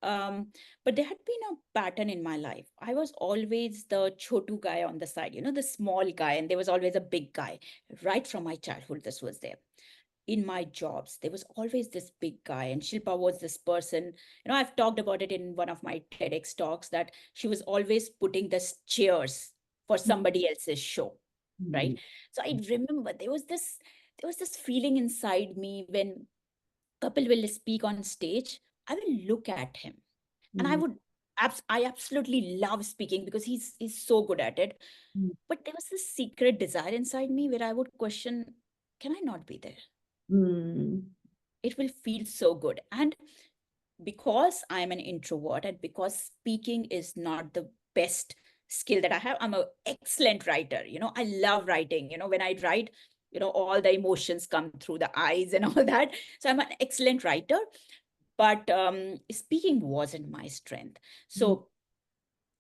um, but there had been a pattern in my life. I was always the chotu guy on the side, the small guy, and there was always a big guy. Right from my childhood, this was there. In my jobs, there was always this big guy, and Shilpa was this person. I've talked about it in one of my TEDx talks, that she was always putting the chairs for somebody else's show, right? So I remember there was this feeling inside me when Kapil will speak on stage. I will look at him, and I absolutely love speaking because he's so good at it. But there was this secret desire inside me where I would question, can I not be there? It will feel so good. And because I'm an introvert, and because speaking is not the best skill that I have, I'm an excellent writer. I love writing. When I write, all the emotions come through the eyes and all that. So I'm an excellent writer, but speaking wasn't my strength. So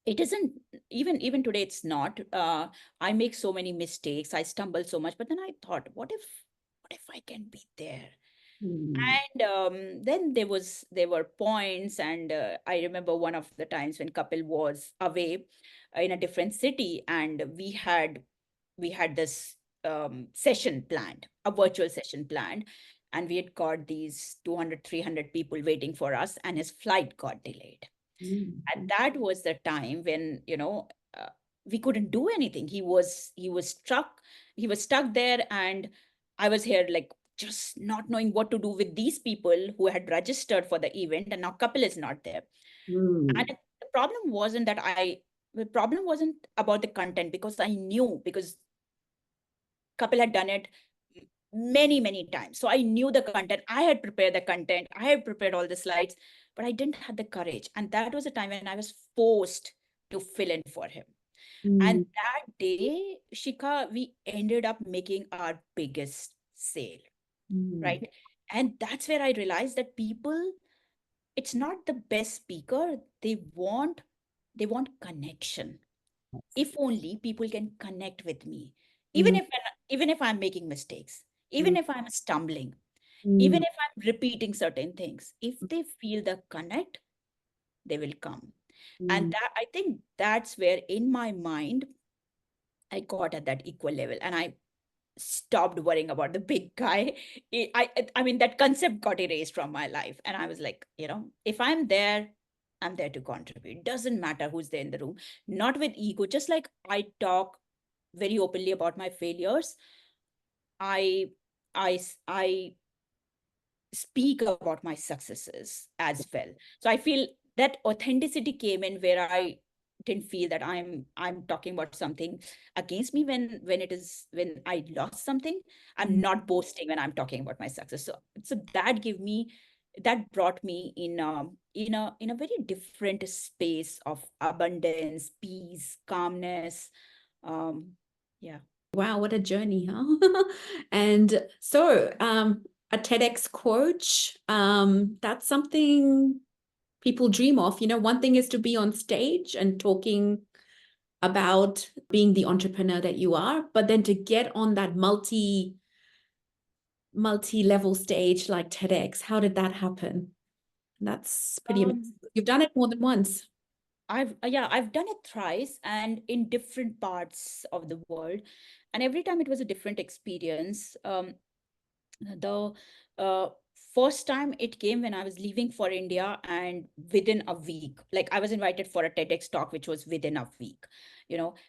it isn't, even today it's not. I make so many mistakes, I stumble so much, but then I thought, what if I can be there? And then there were points, and I remember one of the times when Kapil was away in a different city, and we had this session planned, a virtual session planned, and we had got these 200, 300 people waiting for us, and his flight got delayed. And that was the time when uh, we couldn't do anything. He was stuck there, and I was here, like, just not knowing what to do with these people who had registered for the event, and now Kapil is not there. And the problem wasn't about the content, because I knew, because Kapil had done it many, many times. So I knew the content. I had prepared the content. I had prepared all the slides, but I didn't have the courage. And that was a time when I was forced to fill in for him. And that day, Shikha, we ended up making our biggest sale, right? And that's where I realized that people, it's not the best speaker. They want connection. If only people can connect with me, even if even if I'm making mistakes, even if I'm stumbling, even if I'm repeating certain things, if they feel the connect, they will come. And that, I think that's where in my mind I got at that equal level, and I stopped worrying about the big guy. I mean, that concept got erased from my life, and I was like, if I'm there, I'm there to contribute. Doesn't matter who's there in the room. Not with ego. Just like I talk very openly about my failures, I I speak about my successes as well. So I feel that authenticity came in, where I didn't feel that I'm talking about something against me when I lost something. I'm not boasting when I'm talking about my success. So that brought me in a very different space of abundance, peace, calmness. Yeah. Wow, what a journey, huh? And so, a TEDx coach, that's something people dream of. One thing is to be on stage and talking about being the entrepreneur that you are, but then to get on that multi-level stage like TEDx, how did that happen? That's pretty amazing. You've done it more than once. I've done it thrice, and in different parts of the world, and every time it was a different experience. The uh, first time it came when I was leaving for India, and within a week, like, I was invited for a TEDx talk, which was within a week,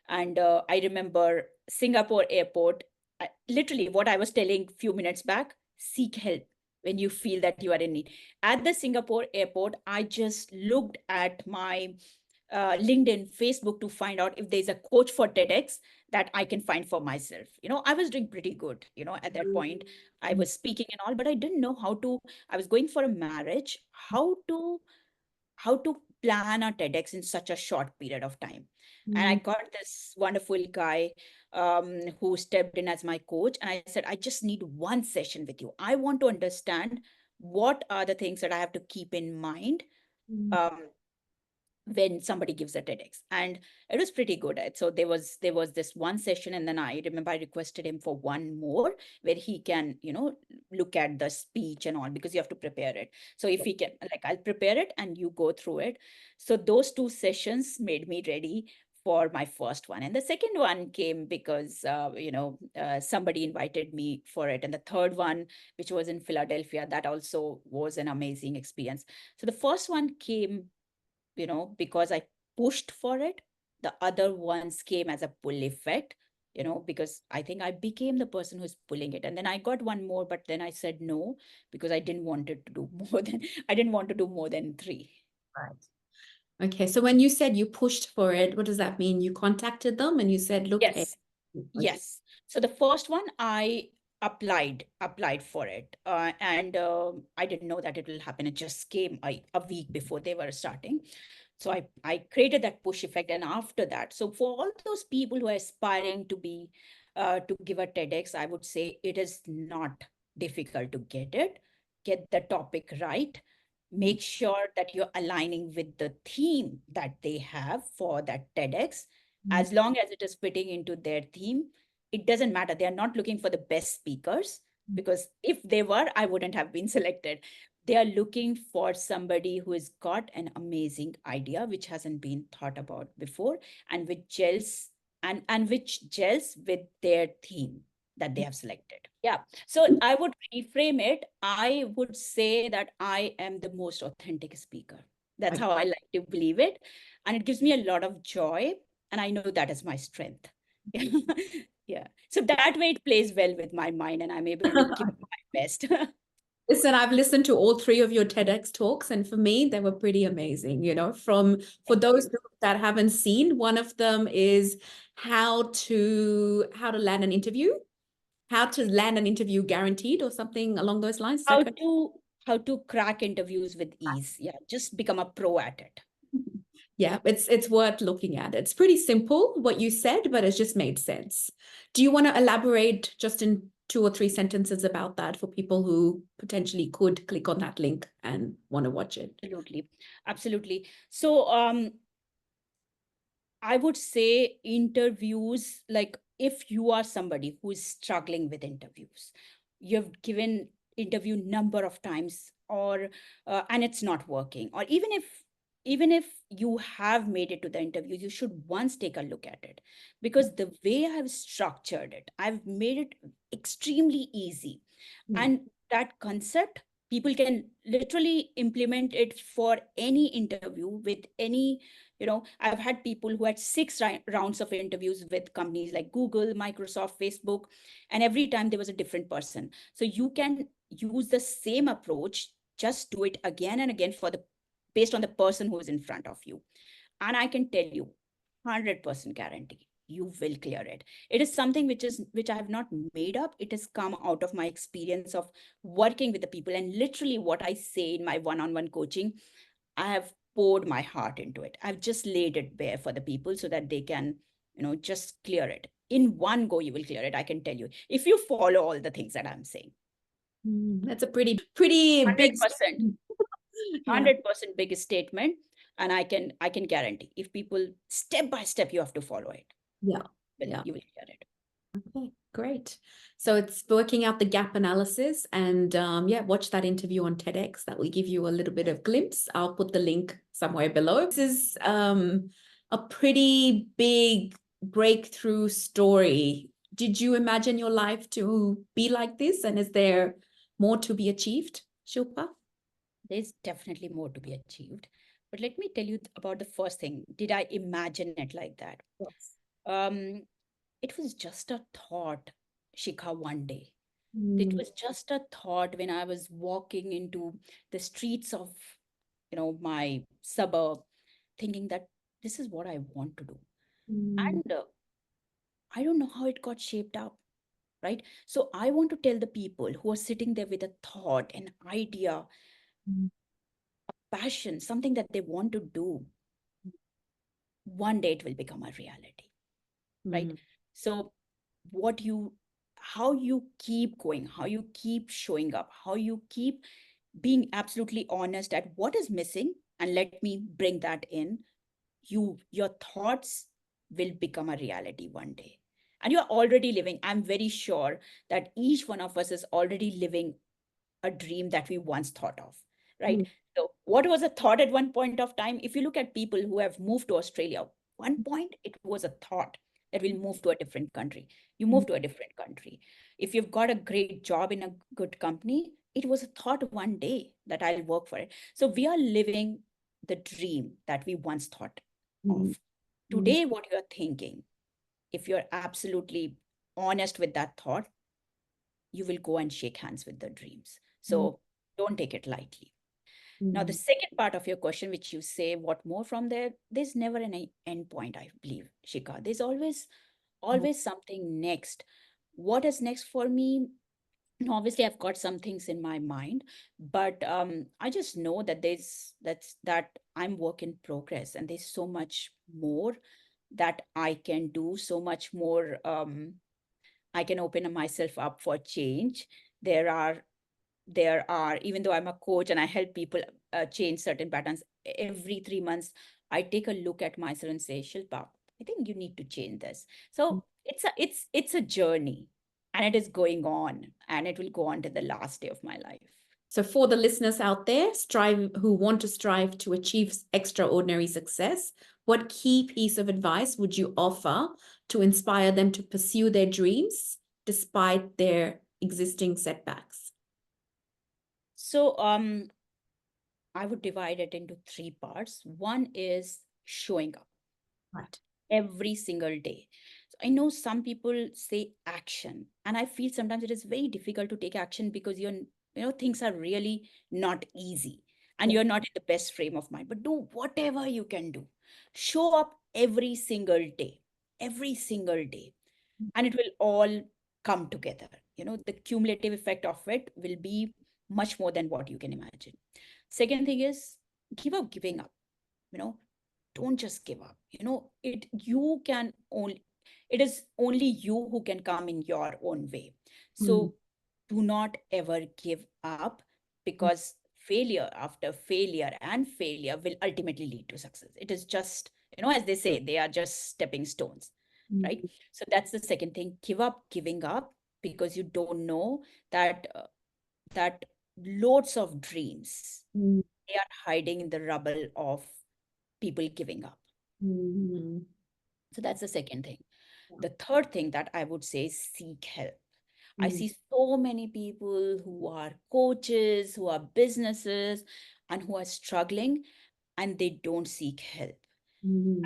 and I remember Singapore airport, literally what I was telling few minutes back, seek help when you feel that you are in need. At the Singapore airport, I just looked at my LinkedIn, Facebook to find out if there's a coach for TEDx that I can find for myself. I was doing pretty good, at that point. I was speaking and all, but I didn't know how to. I was going for a marriage, how to plan a TEDx in such a short period of time. And I got this wonderful guy who stepped in as my coach. And I said, I just need one session with you. I want to understand what are the things that I have to keep in mind um, when somebody gives a TEDx. And it was pretty good. So there was this one session, and then I remember I requested him for one more where he can, look at the speech and all, because you have to prepare it. So if he can, like, I'll prepare it and you go through it. So those two sessions made me ready for my first one. And the second one came because somebody invited me for it. And the third one, which was in Philadelphia, that also was an amazing experience. So the first one came, because I pushed for it. The other ones came as a pull effect, because I think I became the person who's pulling it. And then I got one more, but then I said no, because I didn't want it to do I didn't want to do more than three. Right. Okay. So when you said you pushed for it, what does that mean? You contacted them and you said, look, hey. Yes. Yes. So the first one, I applied for it, and I didn't know that it will happen. It just came a week before they were starting. So I created that push effect. And after that, so for all those people who are aspiring to give a TEDx, I would say it is not difficult to get the topic right. Make sure that you're aligning with the theme that they have for that TEDx. As long as it is fitting into their theme, it doesn't matter. They are not looking for the best speakers, because if they were, I wouldn't have been selected. They are looking for somebody who has got an amazing idea which hasn't been thought about before, and which gels with their theme that they have selected. Yeah. So I would reframe it. I would say that I am the most authentic speaker. That's how I like to believe it. And it gives me a lot of joy. And I know that is my strength. Yeah. So that way it plays well with my mind, and I'm able to give my best. Listen, I've listened to all three of your TEDx talks, and for me, they were pretty amazing. For those that haven't seen, one of them is how to land an interview, how to land an interview guaranteed, or something along those lines. Is that how correct? to how to crack interviews with ease. Yeah, just become a pro at it. Yeah, it's worth looking at. It's pretty simple what you said, but it's just made sense. Do you want to elaborate just in 2 or 3 sentences about that for people who potentially could click on that link and want to watch it? Absolutely. So I would say interviews, like if you are somebody who is struggling with interviews, you've given interview number of times, or and it's not working, or even if you have made it to the interview, you should once take a look at it, because the way I've structured it, I've made it extremely easy. And that concept, people can literally implement it for any interview with any, I've had people who had six rounds of interviews with companies like Google, Microsoft, Facebook, and every time there was a different person. So you can use the same approach, just do it again and again based on the person who is in front of you. And I can tell you, 100% guarantee you will clear it. It is something which I have not made up. It has come out of my experience of working with the people, and literally what I say in my one-on-one coaching, I have poured my heart into it. I've just laid it bare for the people so that they can, just clear it. In one go, you will clear it. I can tell you, if you follow all the things that I'm saying. That's a pretty big 100%. yeah. 100% big statement. And I can guarantee, if people step by step, you have to follow it. Yeah. You will clear it. Okay, great. So it's working out the gap analysis, and watch that interview on TEDx. That will give you a little bit of glimpse. I'll put the link somewhere below. This is a pretty big breakthrough story. Did you imagine your life to be like this? And is there more to be achieved, Shilpa? There's definitely more to be achieved. But let me tell you about the first thing. Did I imagine it like that? Yes. Um, it was just a thought, Shikha, one day. It Mm. was just a thought when I was walking into the streets of, my suburb, thinking that this is what I want to do. Mm, And I don't know how it got shaped up, right? So I want to tell the people who are sitting there with a thought, an idea, mm, passion, something that they want to do, one day it will become a reality, right? mm, So what you, how you keep going, how you keep showing up, how you keep being absolutely honest at what is missing, and let me bring that in, your thoughts will become a reality one day. And you're already living, I'm very sure that each one of us is already living a dream that we once thought of, right? mm, So, what was a thought at one point of time? If you look at people who have moved to Australia, one point it was a thought that we'll move to a different country. You mm, move to a different country. If you've got a great job in a good company, it was a thought one day that I'll work for it. So, we are living the dream that we once thought mm, of. mm, Today, what you're thinking, if you're absolutely honest with that thought, you will go and shake hands with the dreams. mm, So don't take it lightly. Now, the mm, second part of your question, which you say, what more from there? There's never an end point, I believe, Shika. There's always something next. What is next for me? Now, obviously, I've got some things in my mind, but I just know that that I'm work in progress, and there's so much more that I can do, so much more. I can open myself up for change. There are even though I'm a coach and I help people change certain patterns, every 3 months I take a look at myself and say, Shilpa, I think you need to change this. mm. So it's a journey, and it is going on, and it will go on to the last day of my life. So for the listeners out there, who want to strive to achieve extraordinary success, what key piece of advice would you offer to inspire them to pursue their dreams despite their existing setbacks? So I would divide it into three parts. One is showing up Right. every single day. So I know some people say action, and I feel sometimes it is very difficult to take action because things are really not easy, and Yeah. you're not in the best frame of mind. But do whatever you can do. Show up every single day, and it will all come together. The cumulative effect of it will be much more than what you can imagine. Second thing is give up giving up. You know, don't just give up. It is only you who can come in your own way. Mm, So do not ever give up, mm, because failure after failure and failure will ultimately lead to success. It is just, as they say, they are just stepping stones, right? mm, So that's the second thing. Give up giving up, because you don't know that loads of dreams, mm, they are hiding in the rubble of people giving up. mm, So that's the second thing. yeah. The third thing that I would say is seek help. I Mm, see so many people who are coaches, who are businesses, and who are struggling, and they don't seek help.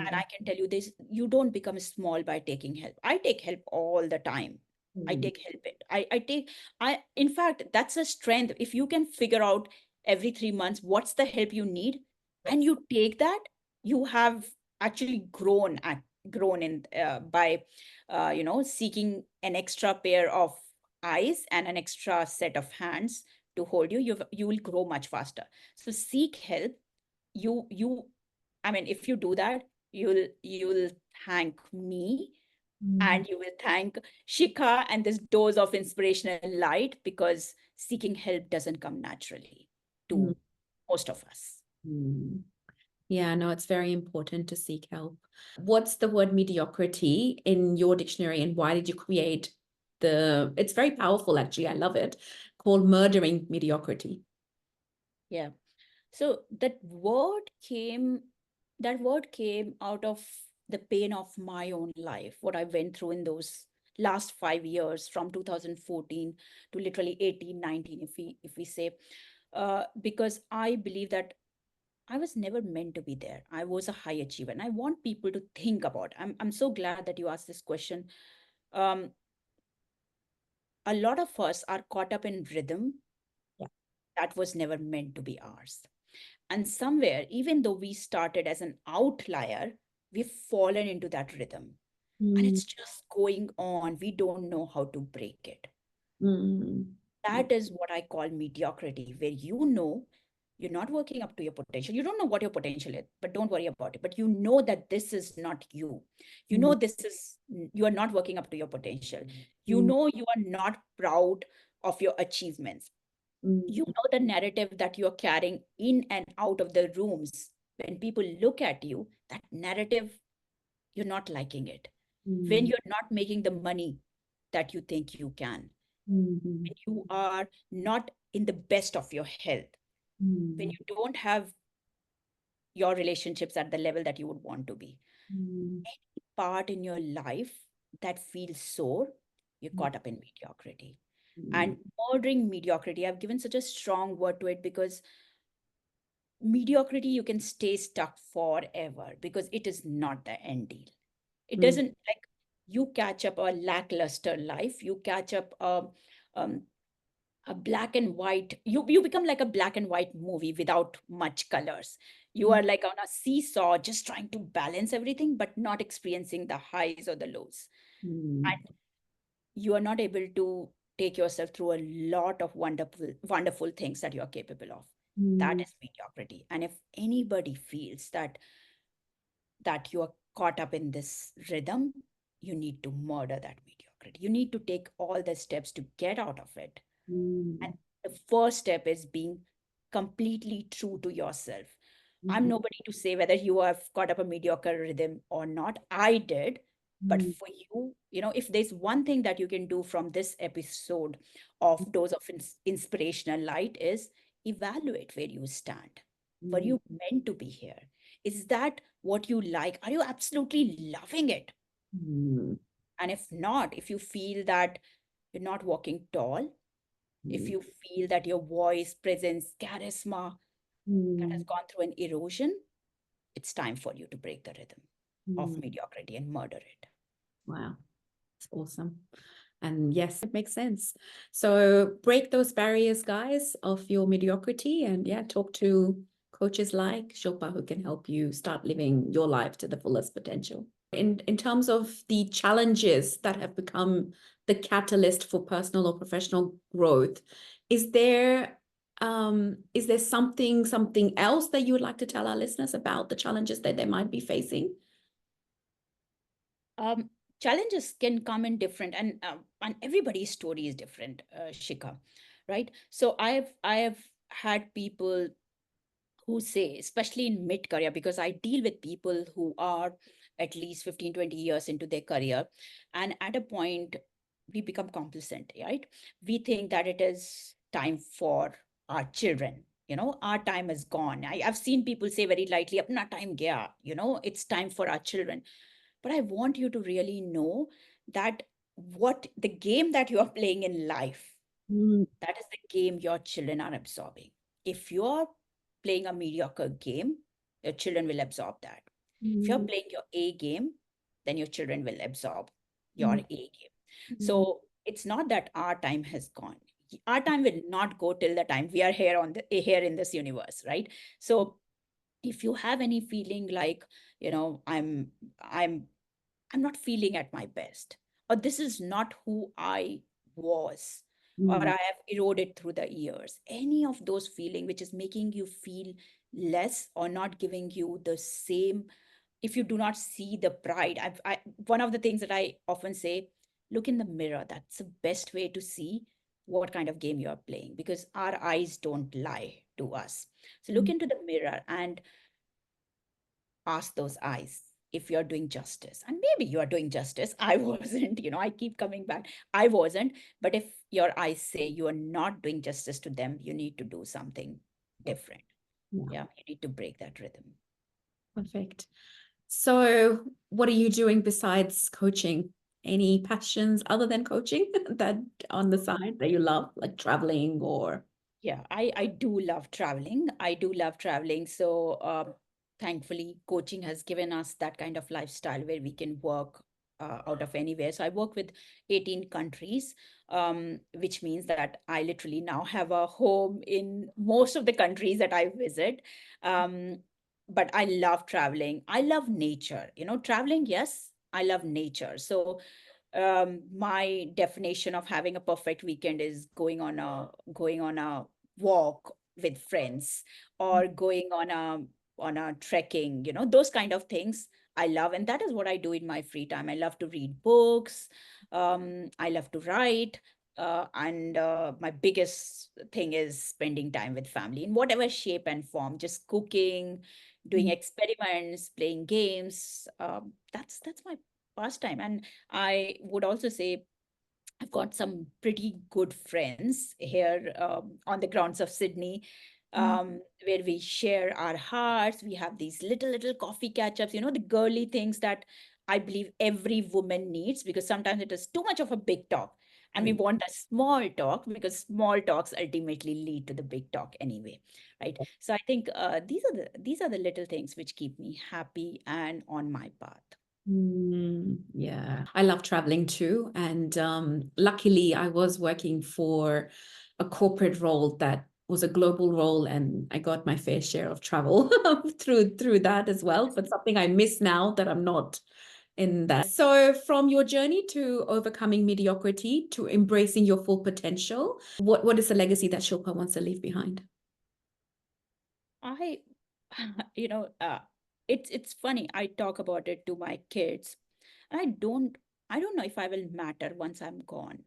And mm, I can tell you this, you don't become small by taking help. I take help all the time. I mm, take help it. In fact, that's a strength. If you can figure out every 3 months what's the help you need, yeah. and you take that, you have actually grown in by seeking an extra pair of eyes and an extra set of hands to hold you will grow much faster. So seek help. You I mean, if you do that, you'll thank me, Mm, and you will thank Shikha and this dose of inspirational light, because seeking help doesn't come naturally mm, to most of us. mm. Yeah, no, it's very important to seek help. What's the word mediocrity in your dictionary, and why did you create it's very powerful, actually. I love it, called Murdering Mediocrity. Yeah. So that word came out of the pain of my own life, what I went through in those last 5 years, from 2014 to literally 18, 19, if we say, because I believe that I was never meant to be there. I was a high achiever, and I want people to think about. I'm so glad that you asked this question. Um, a lot of us are caught up in rhythm Yeah. that was never meant to be ours. And somewhere, even though we started as an outlier, we've fallen into that rhythm and Mm, it's just going on. We don't know how to break it. mm, That is what I call mediocrity, where you know you're not working up to your potential. You don't know what your potential is, but don't worry about it. But you know that this is not you. You mm, know you are not working up to your potential. You mm, know you are not proud of your achievements. You mm, know the narrative that you're carrying in and out of the rooms. When people look at you, that narrative, you're not liking it. When mm, you're not making the money that you think you can, mm, when you are not in the best of your health, when mm, you don't have your relationships at the level that you would want to be, mm, any part in your life that feels sore, you're mm, caught up in mediocrity. mm, And murdering mediocrity, I've given such a strong word to it because mediocrity, you can stay stuck forever because it is not the end deal. It mm, doesn't like you catch up a lackluster life, you catch up um, a black and white, you become like a black and white movie without much colors. You are like on a seesaw just trying to balance everything but not experiencing the highs or the lows, mm, and you are not able to take yourself through a lot of wonderful things that you are capable of. That mm, is mediocrity. And if anybody feels that you are caught up in this rhythm, you need to murder that mediocrity. You need to take all the steps to get out of it. And mm, the first step is being completely true to yourself. I'm mm, nobody to say whether you have caught up a mediocre rhythm or not. I did. But mm, for you, if there's one thing that you can do from this episode of Dose of Inspirational Light is evaluate where you stand. Were mm, you meant to be here? Is that what you like? Are you absolutely loving it? mm, And if not, if you feel that you're not walking tall, if mm, you feel that your voice, presence, charisma that has mm, gone through an erosion, it's time for you to break the rhythm of mm. mediocrity and murder it. Wow, it's awesome. And yes, it makes sense. So break those barriers, guys, of your mediocrity, and yeah, talk to coaches like Shilpa who can help you start living your life to the fullest potential. In terms of the challenges that have become the catalyst for personal or professional growth, is there something else that you would like to tell our listeners about the challenges that they might be facing? Um, Challenges can come in different, and everybody's story is different, Shikha, right? So I have had people who say, especially in mid career, because I deal with people who are at least 15, 20 years into their career. And at a point, we become complacent, right? We think that it is time for our children. Our time is gone. I've seen people say very lightly, apna time gaya, it's time for our children. But I want you to really know that what the game that you are playing in life, Mm, that is the game your children are absorbing. If you're playing a mediocre game, your children will absorb that. If you're mm, playing your A game, then your children will absorb your mm, A game. mm, So it's not that our time has gone. Our time will not go till the time we are here in this universe, right? So if you have any feeling like, you know, I'm I'm not feeling at my best, or this is not who I was, or I mm, have eroded through the years. Any of those feeling which is making you feel less or not giving you the same, if you do not see the pride, one of the things that I often say, look in the mirror. That's the best way to see what kind of game you are playing because our eyes don't lie to us. So look mm, into the mirror and ask those eyes if you're doing justice. And maybe you are doing justice. I wasn't, I keep coming back. I wasn't. But if your eyes say you are not doing justice to them, you need to do something different. yeah, Yeah, you need to break that rhythm. perfect. So, what are you doing besides coaching? Any passions other than coaching that on the side that you love, like traveling or? Yeah, I do love traveling. I do love traveling. So, thankfully, coaching has given us that kind of lifestyle where we can work out of anywhere. So, I work with 18 countries, which means that I literally now have a home in most of the countries that I visit. Um, but I love traveling. I love nature. Traveling, yes, I love nature. So my definition of having a perfect weekend is going on a walk with friends, or going on a trekking, those kind of things I love. And that is what I do in my free time. I love to read books. I love to write. And my biggest thing is spending time with family in whatever shape and form, just cooking, doing experiments, playing games. That's my pastime. And I would also say I've got some pretty good friends here, on the grounds of Sydney, where we share our hearts. We have these little coffee catch-ups, the girly things that I believe every woman needs, because sometimes it is too much of a big talk. And we want a small talk, because small talks ultimately lead to the big talk anyway, right? So I think these are the little things which keep me happy and on my path. Yeah, I love traveling too. And luckily, I was working for a corporate role that was a global role, and I got my fair share of travel through that as well. But something I miss now that I'm not in that. So, from your journey to overcoming mediocrity to embracing your full potential, what is the legacy that Shilpa wants to leave behind? I, you know, it's funny. I talk about it to my kids. And I don't know if I will matter once I'm gone.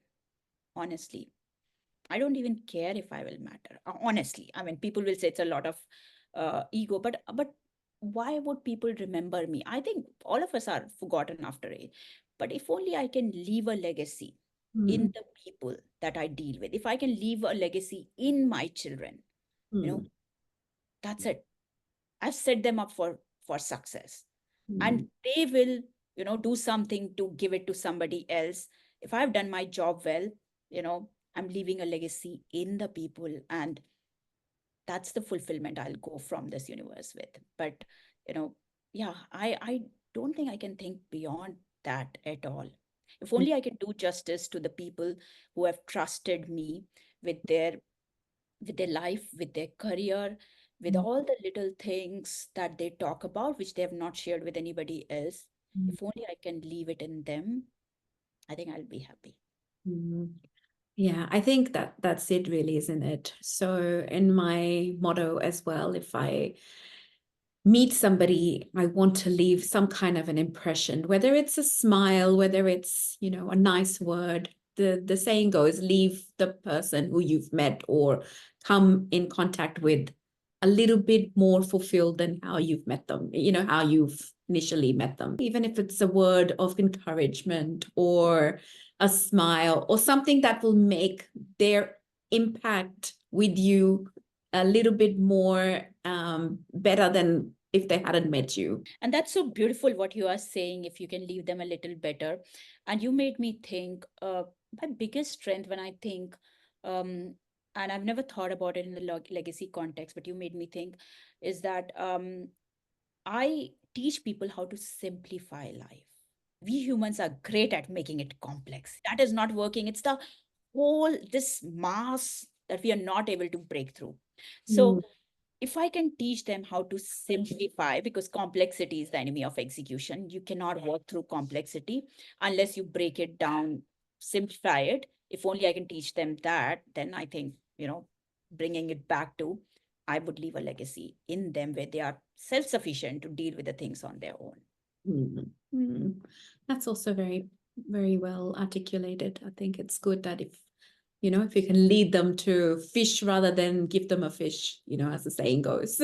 Honestly, I don't even care if I will matter. Honestly, I mean, people will say it's a lot of ego, but why would people remember me? I think all of us are forgotten after it. But if only I can leave a legacy in Mm, the people that I deal with. If I can leave a legacy in my children, you know, mm, that's it. I've set them up for success, and mm, they will, do something to give it to somebody else. If I've done my job well, I'm leaving a legacy in the people, and that's the fulfillment I'll go from this universe with. But you know yeah, I don't think I can think beyond that at all. If only I can do justice to the people who have trusted me with their life, with their career, with mm, all the little things that they talk about, which they have not shared with anybody else. mm, If only I can leave it in them, I think I'll be happy. mm. Yeah, I think that that's it really, isn't it? So in my motto as well, if I meet somebody, I want to leave some kind of an impression, whether it's a smile, whether it's, a nice word. The saying goes, leave the person who you've met or come in contact with a little bit more fulfilled than how you've met them, how you've initially met them. Even if it's a word of encouragement or a smile or something that will make their impact with you a little bit more better than if they hadn't met you. And that's so beautiful what you are saying, if you can leave them a little better. And you made me think, my biggest strength when I think, um, and I've never thought about it in the legacy context, but you made me think, is that I teach people how to simplify life. We humans are great at making it complex. That is not working. It's the whole, this mass that we are not able to break through. Mm, So if I can teach them how to simplify, because complexity is the enemy of execution, you cannot work through complexity unless you break it down, simplify it. If only I can teach them that, then I think, bringing it back to, I would leave a legacy in them where they are self sufficient to deal with the things on their own. mm, mm. That's also very, very well articulated. I think it's good that if you can lead them to fish rather than give them a fish, as the saying goes.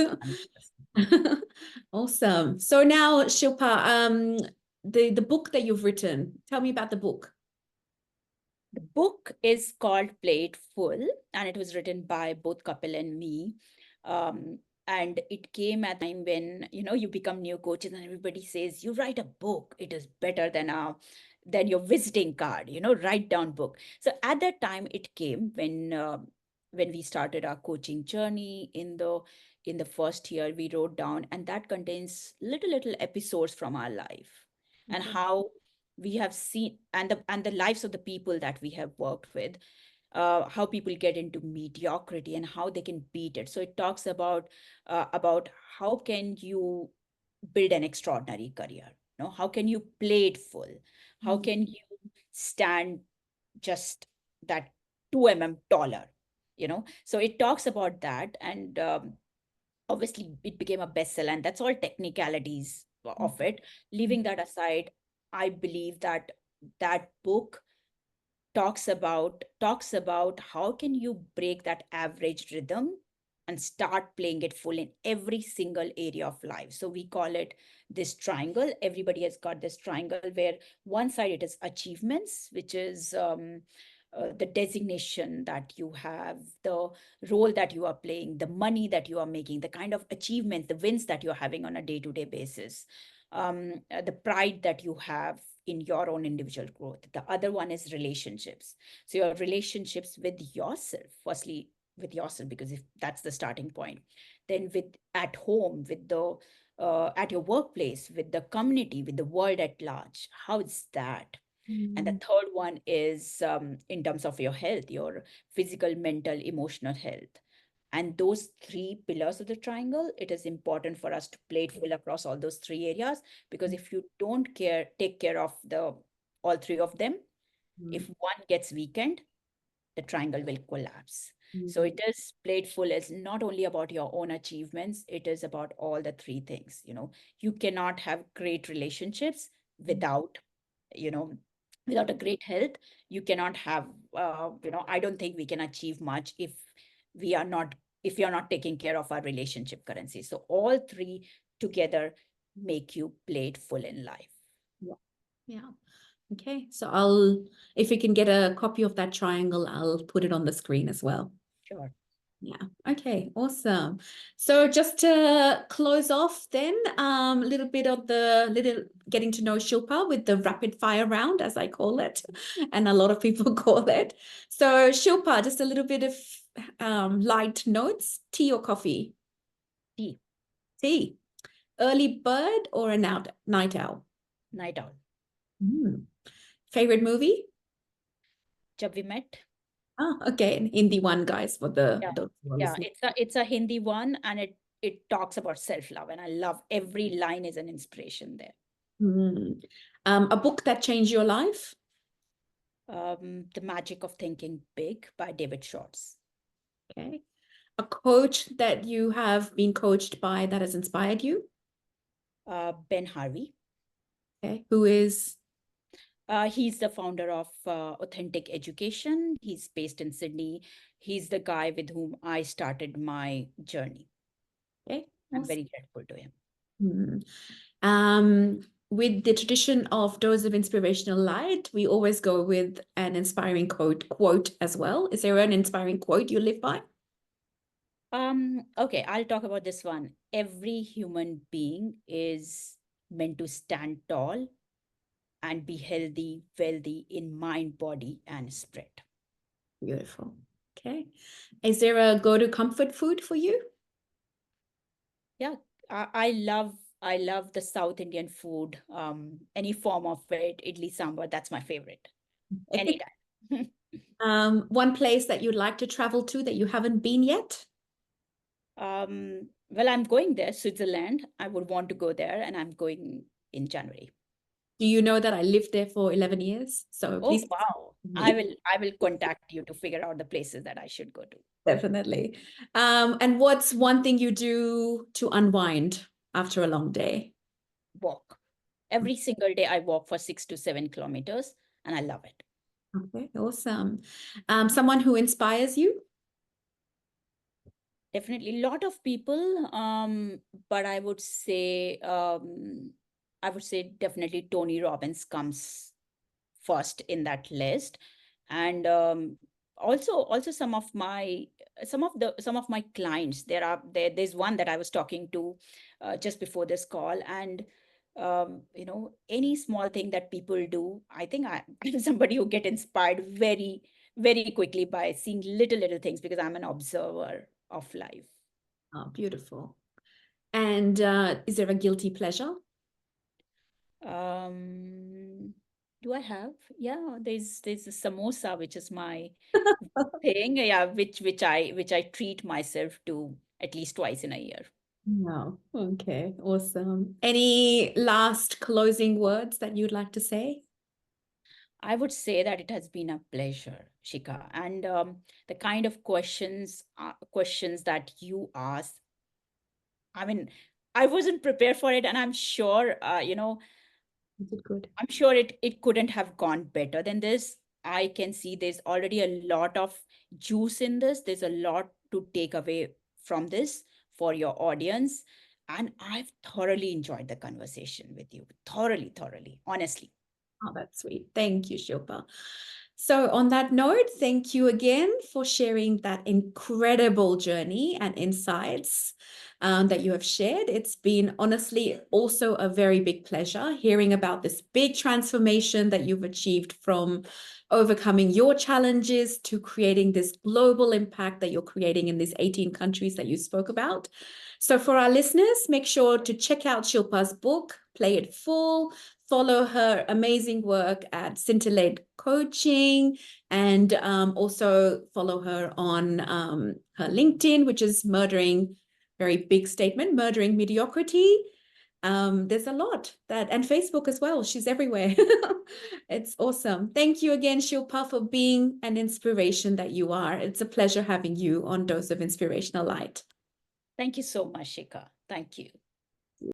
Awesome. So now, Shilpa, the book that you've written, tell me about the book. The book is called Play It Full, and it was written by both Kapil and me. Um, and it came at a time when you become new coaches, and everybody says you write a book. It is better than your visiting card. Write down book. So at that time, it came when we started our coaching journey in the first year. We wrote down, and that contains little episodes from our life, and Okay. how we have seen, and the lives of the people that we have worked with. how people get into mediocrity and how they can beat it. So it talks about how can you build an extraordinary career. How can you play it full? How Mm. can you stand just that 2 mm taller? So it talks about that, and obviously it became a bestseller, and that's all technicalities of it. Leaving that aside, I believe that that book talks about how can you break that average rhythm and start playing it full in every single area of life. So we call it this triangle. Everybody has got this triangle where one side it is achievements, which is the designation that you have, the role that you are playing, the money that you are making, the kind of achievements, the wins that you're having on a day-to-day basis, the pride that you have in your own individual growth. The other one is relationships. So your relationships with yourself, firstly with yourself, because if that's the starting point, then with at home, with the at your workplace, with the community, with the world at large. How is that? And the Mm. third one is in terms of your health, your physical, mental, emotional health. And those three pillars of the triangle, it is important for us to play it full across all those three areas, because if you don't take care of the all three of them, Mm. if one gets weakened, the triangle will collapse. So Mm. it is playful is not only about your own achievements, it is about all the three things. You cannot have great relationships without, you know, without a great health. You cannot have, I don't think we can achieve much we are not, if you're not taking care of our relationship currency. So all three together make you play it full in life. Yeah. Yeah. Okay. So if we can get a copy of that triangle, I'll put it on the screen as well. Sure. Yeah. Okay. Awesome. So just to close off then, a little bit of the little getting to know Shilpa with the rapid fire round, as I call it, and a lot of people call it. So Shilpa, just a little bit of light notes, tea or coffee? Tea. Tea. Early bird or a night owl? Night owl. Mm. Favorite movie? Jab we met. Ah, okay. An Hindi one, guys, for Yeah, those who are yeah. listening. It's a Hindi one, and it talks about self-love, and I love every line is an inspiration there. Mm. A book that changed your life? The Magic of Thinking Big by David Schwartz. Okay. A coach that you have been coached by that has inspired you? Ben Harvey. Okay. Who is? He's the founder of Authentic Education. He's based in Sydney. He's the guy with whom I started my journey. Okay. I'm Awesome. very grateful to him. Hmm. Um, with the tradition of Dose of Inspirational Light, we always go with an inspiring quote as well. Is there an inspiring quote you live by? Okay, I'll talk about this one. Every human being is meant to stand tall and be healthy, wealthy in mind, body, and spirit. Beautiful. Okay. Is there a go-to comfort food for you? Yeah, I love the South Indian food. Any form of it, idli sambar, that's my favorite. Anytime. One place that you'd like to travel to that you haven't been yet? Well, I'm going there, Switzerland. I would want to go there, and I'm going in January. Do you know that I lived there for 11 years? So Oh, please wow. I me. will I will contact you to figure out the places that I should go to. Definitely. And what's one thing you do to unwind after a long day? Walk. Every single day I walk for 6 to 7 kilometers, and I love it. Okay, awesome. Someone who inspires you? Definitely a lot of people, but I would say definitely Tony Robbins comes first in that list. And also some of my clients. There's one that I was talking to just before this call, and any small thing that people do, I think I'm somebody who get inspired very, very quickly by seeing little things, because I'm an observer of life. Oh, beautiful. And is there a guilty pleasure? um do I have? Yeah, there's a samosa, which is my thing. Yeah, which I treat myself to at least twice in a year. Wow. Okay. Awesome. Any last closing words that you'd like to say? I would say that it has been a pleasure, Shika, and the kind of questions that you ask. I mean, I wasn't prepared for it, and I'm sure, Is it good? I'm sure it couldn't have gone better than this. I can see there's already a lot of juice in this. There's a lot to take away from this for your audience. And I've thoroughly enjoyed the conversation with you. Thoroughly, thoroughly, honestly. Oh, that's sweet. Thank you, Shilpa. So, on that note, thank you again for sharing that incredible journey and insights that you have shared. It's been honestly also a very big pleasure hearing about this big transformation that you've achieved from overcoming your challenges to creating this global impact that you're creating in these 18 countries that you spoke about. So, for our listeners, make sure to check out Shilpa's book, Play It Full. Follow her amazing work at Scintillate Coaching, and also follow her on her LinkedIn, which is very big statement, Murdering Mediocrity. There's a lot and Facebook as well. She's everywhere. It's awesome. Thank you again, Shilpa, for being an inspiration that you are. It's a pleasure having you on Dose of Inspirational Light. Thank you so much, Shika. Thank you.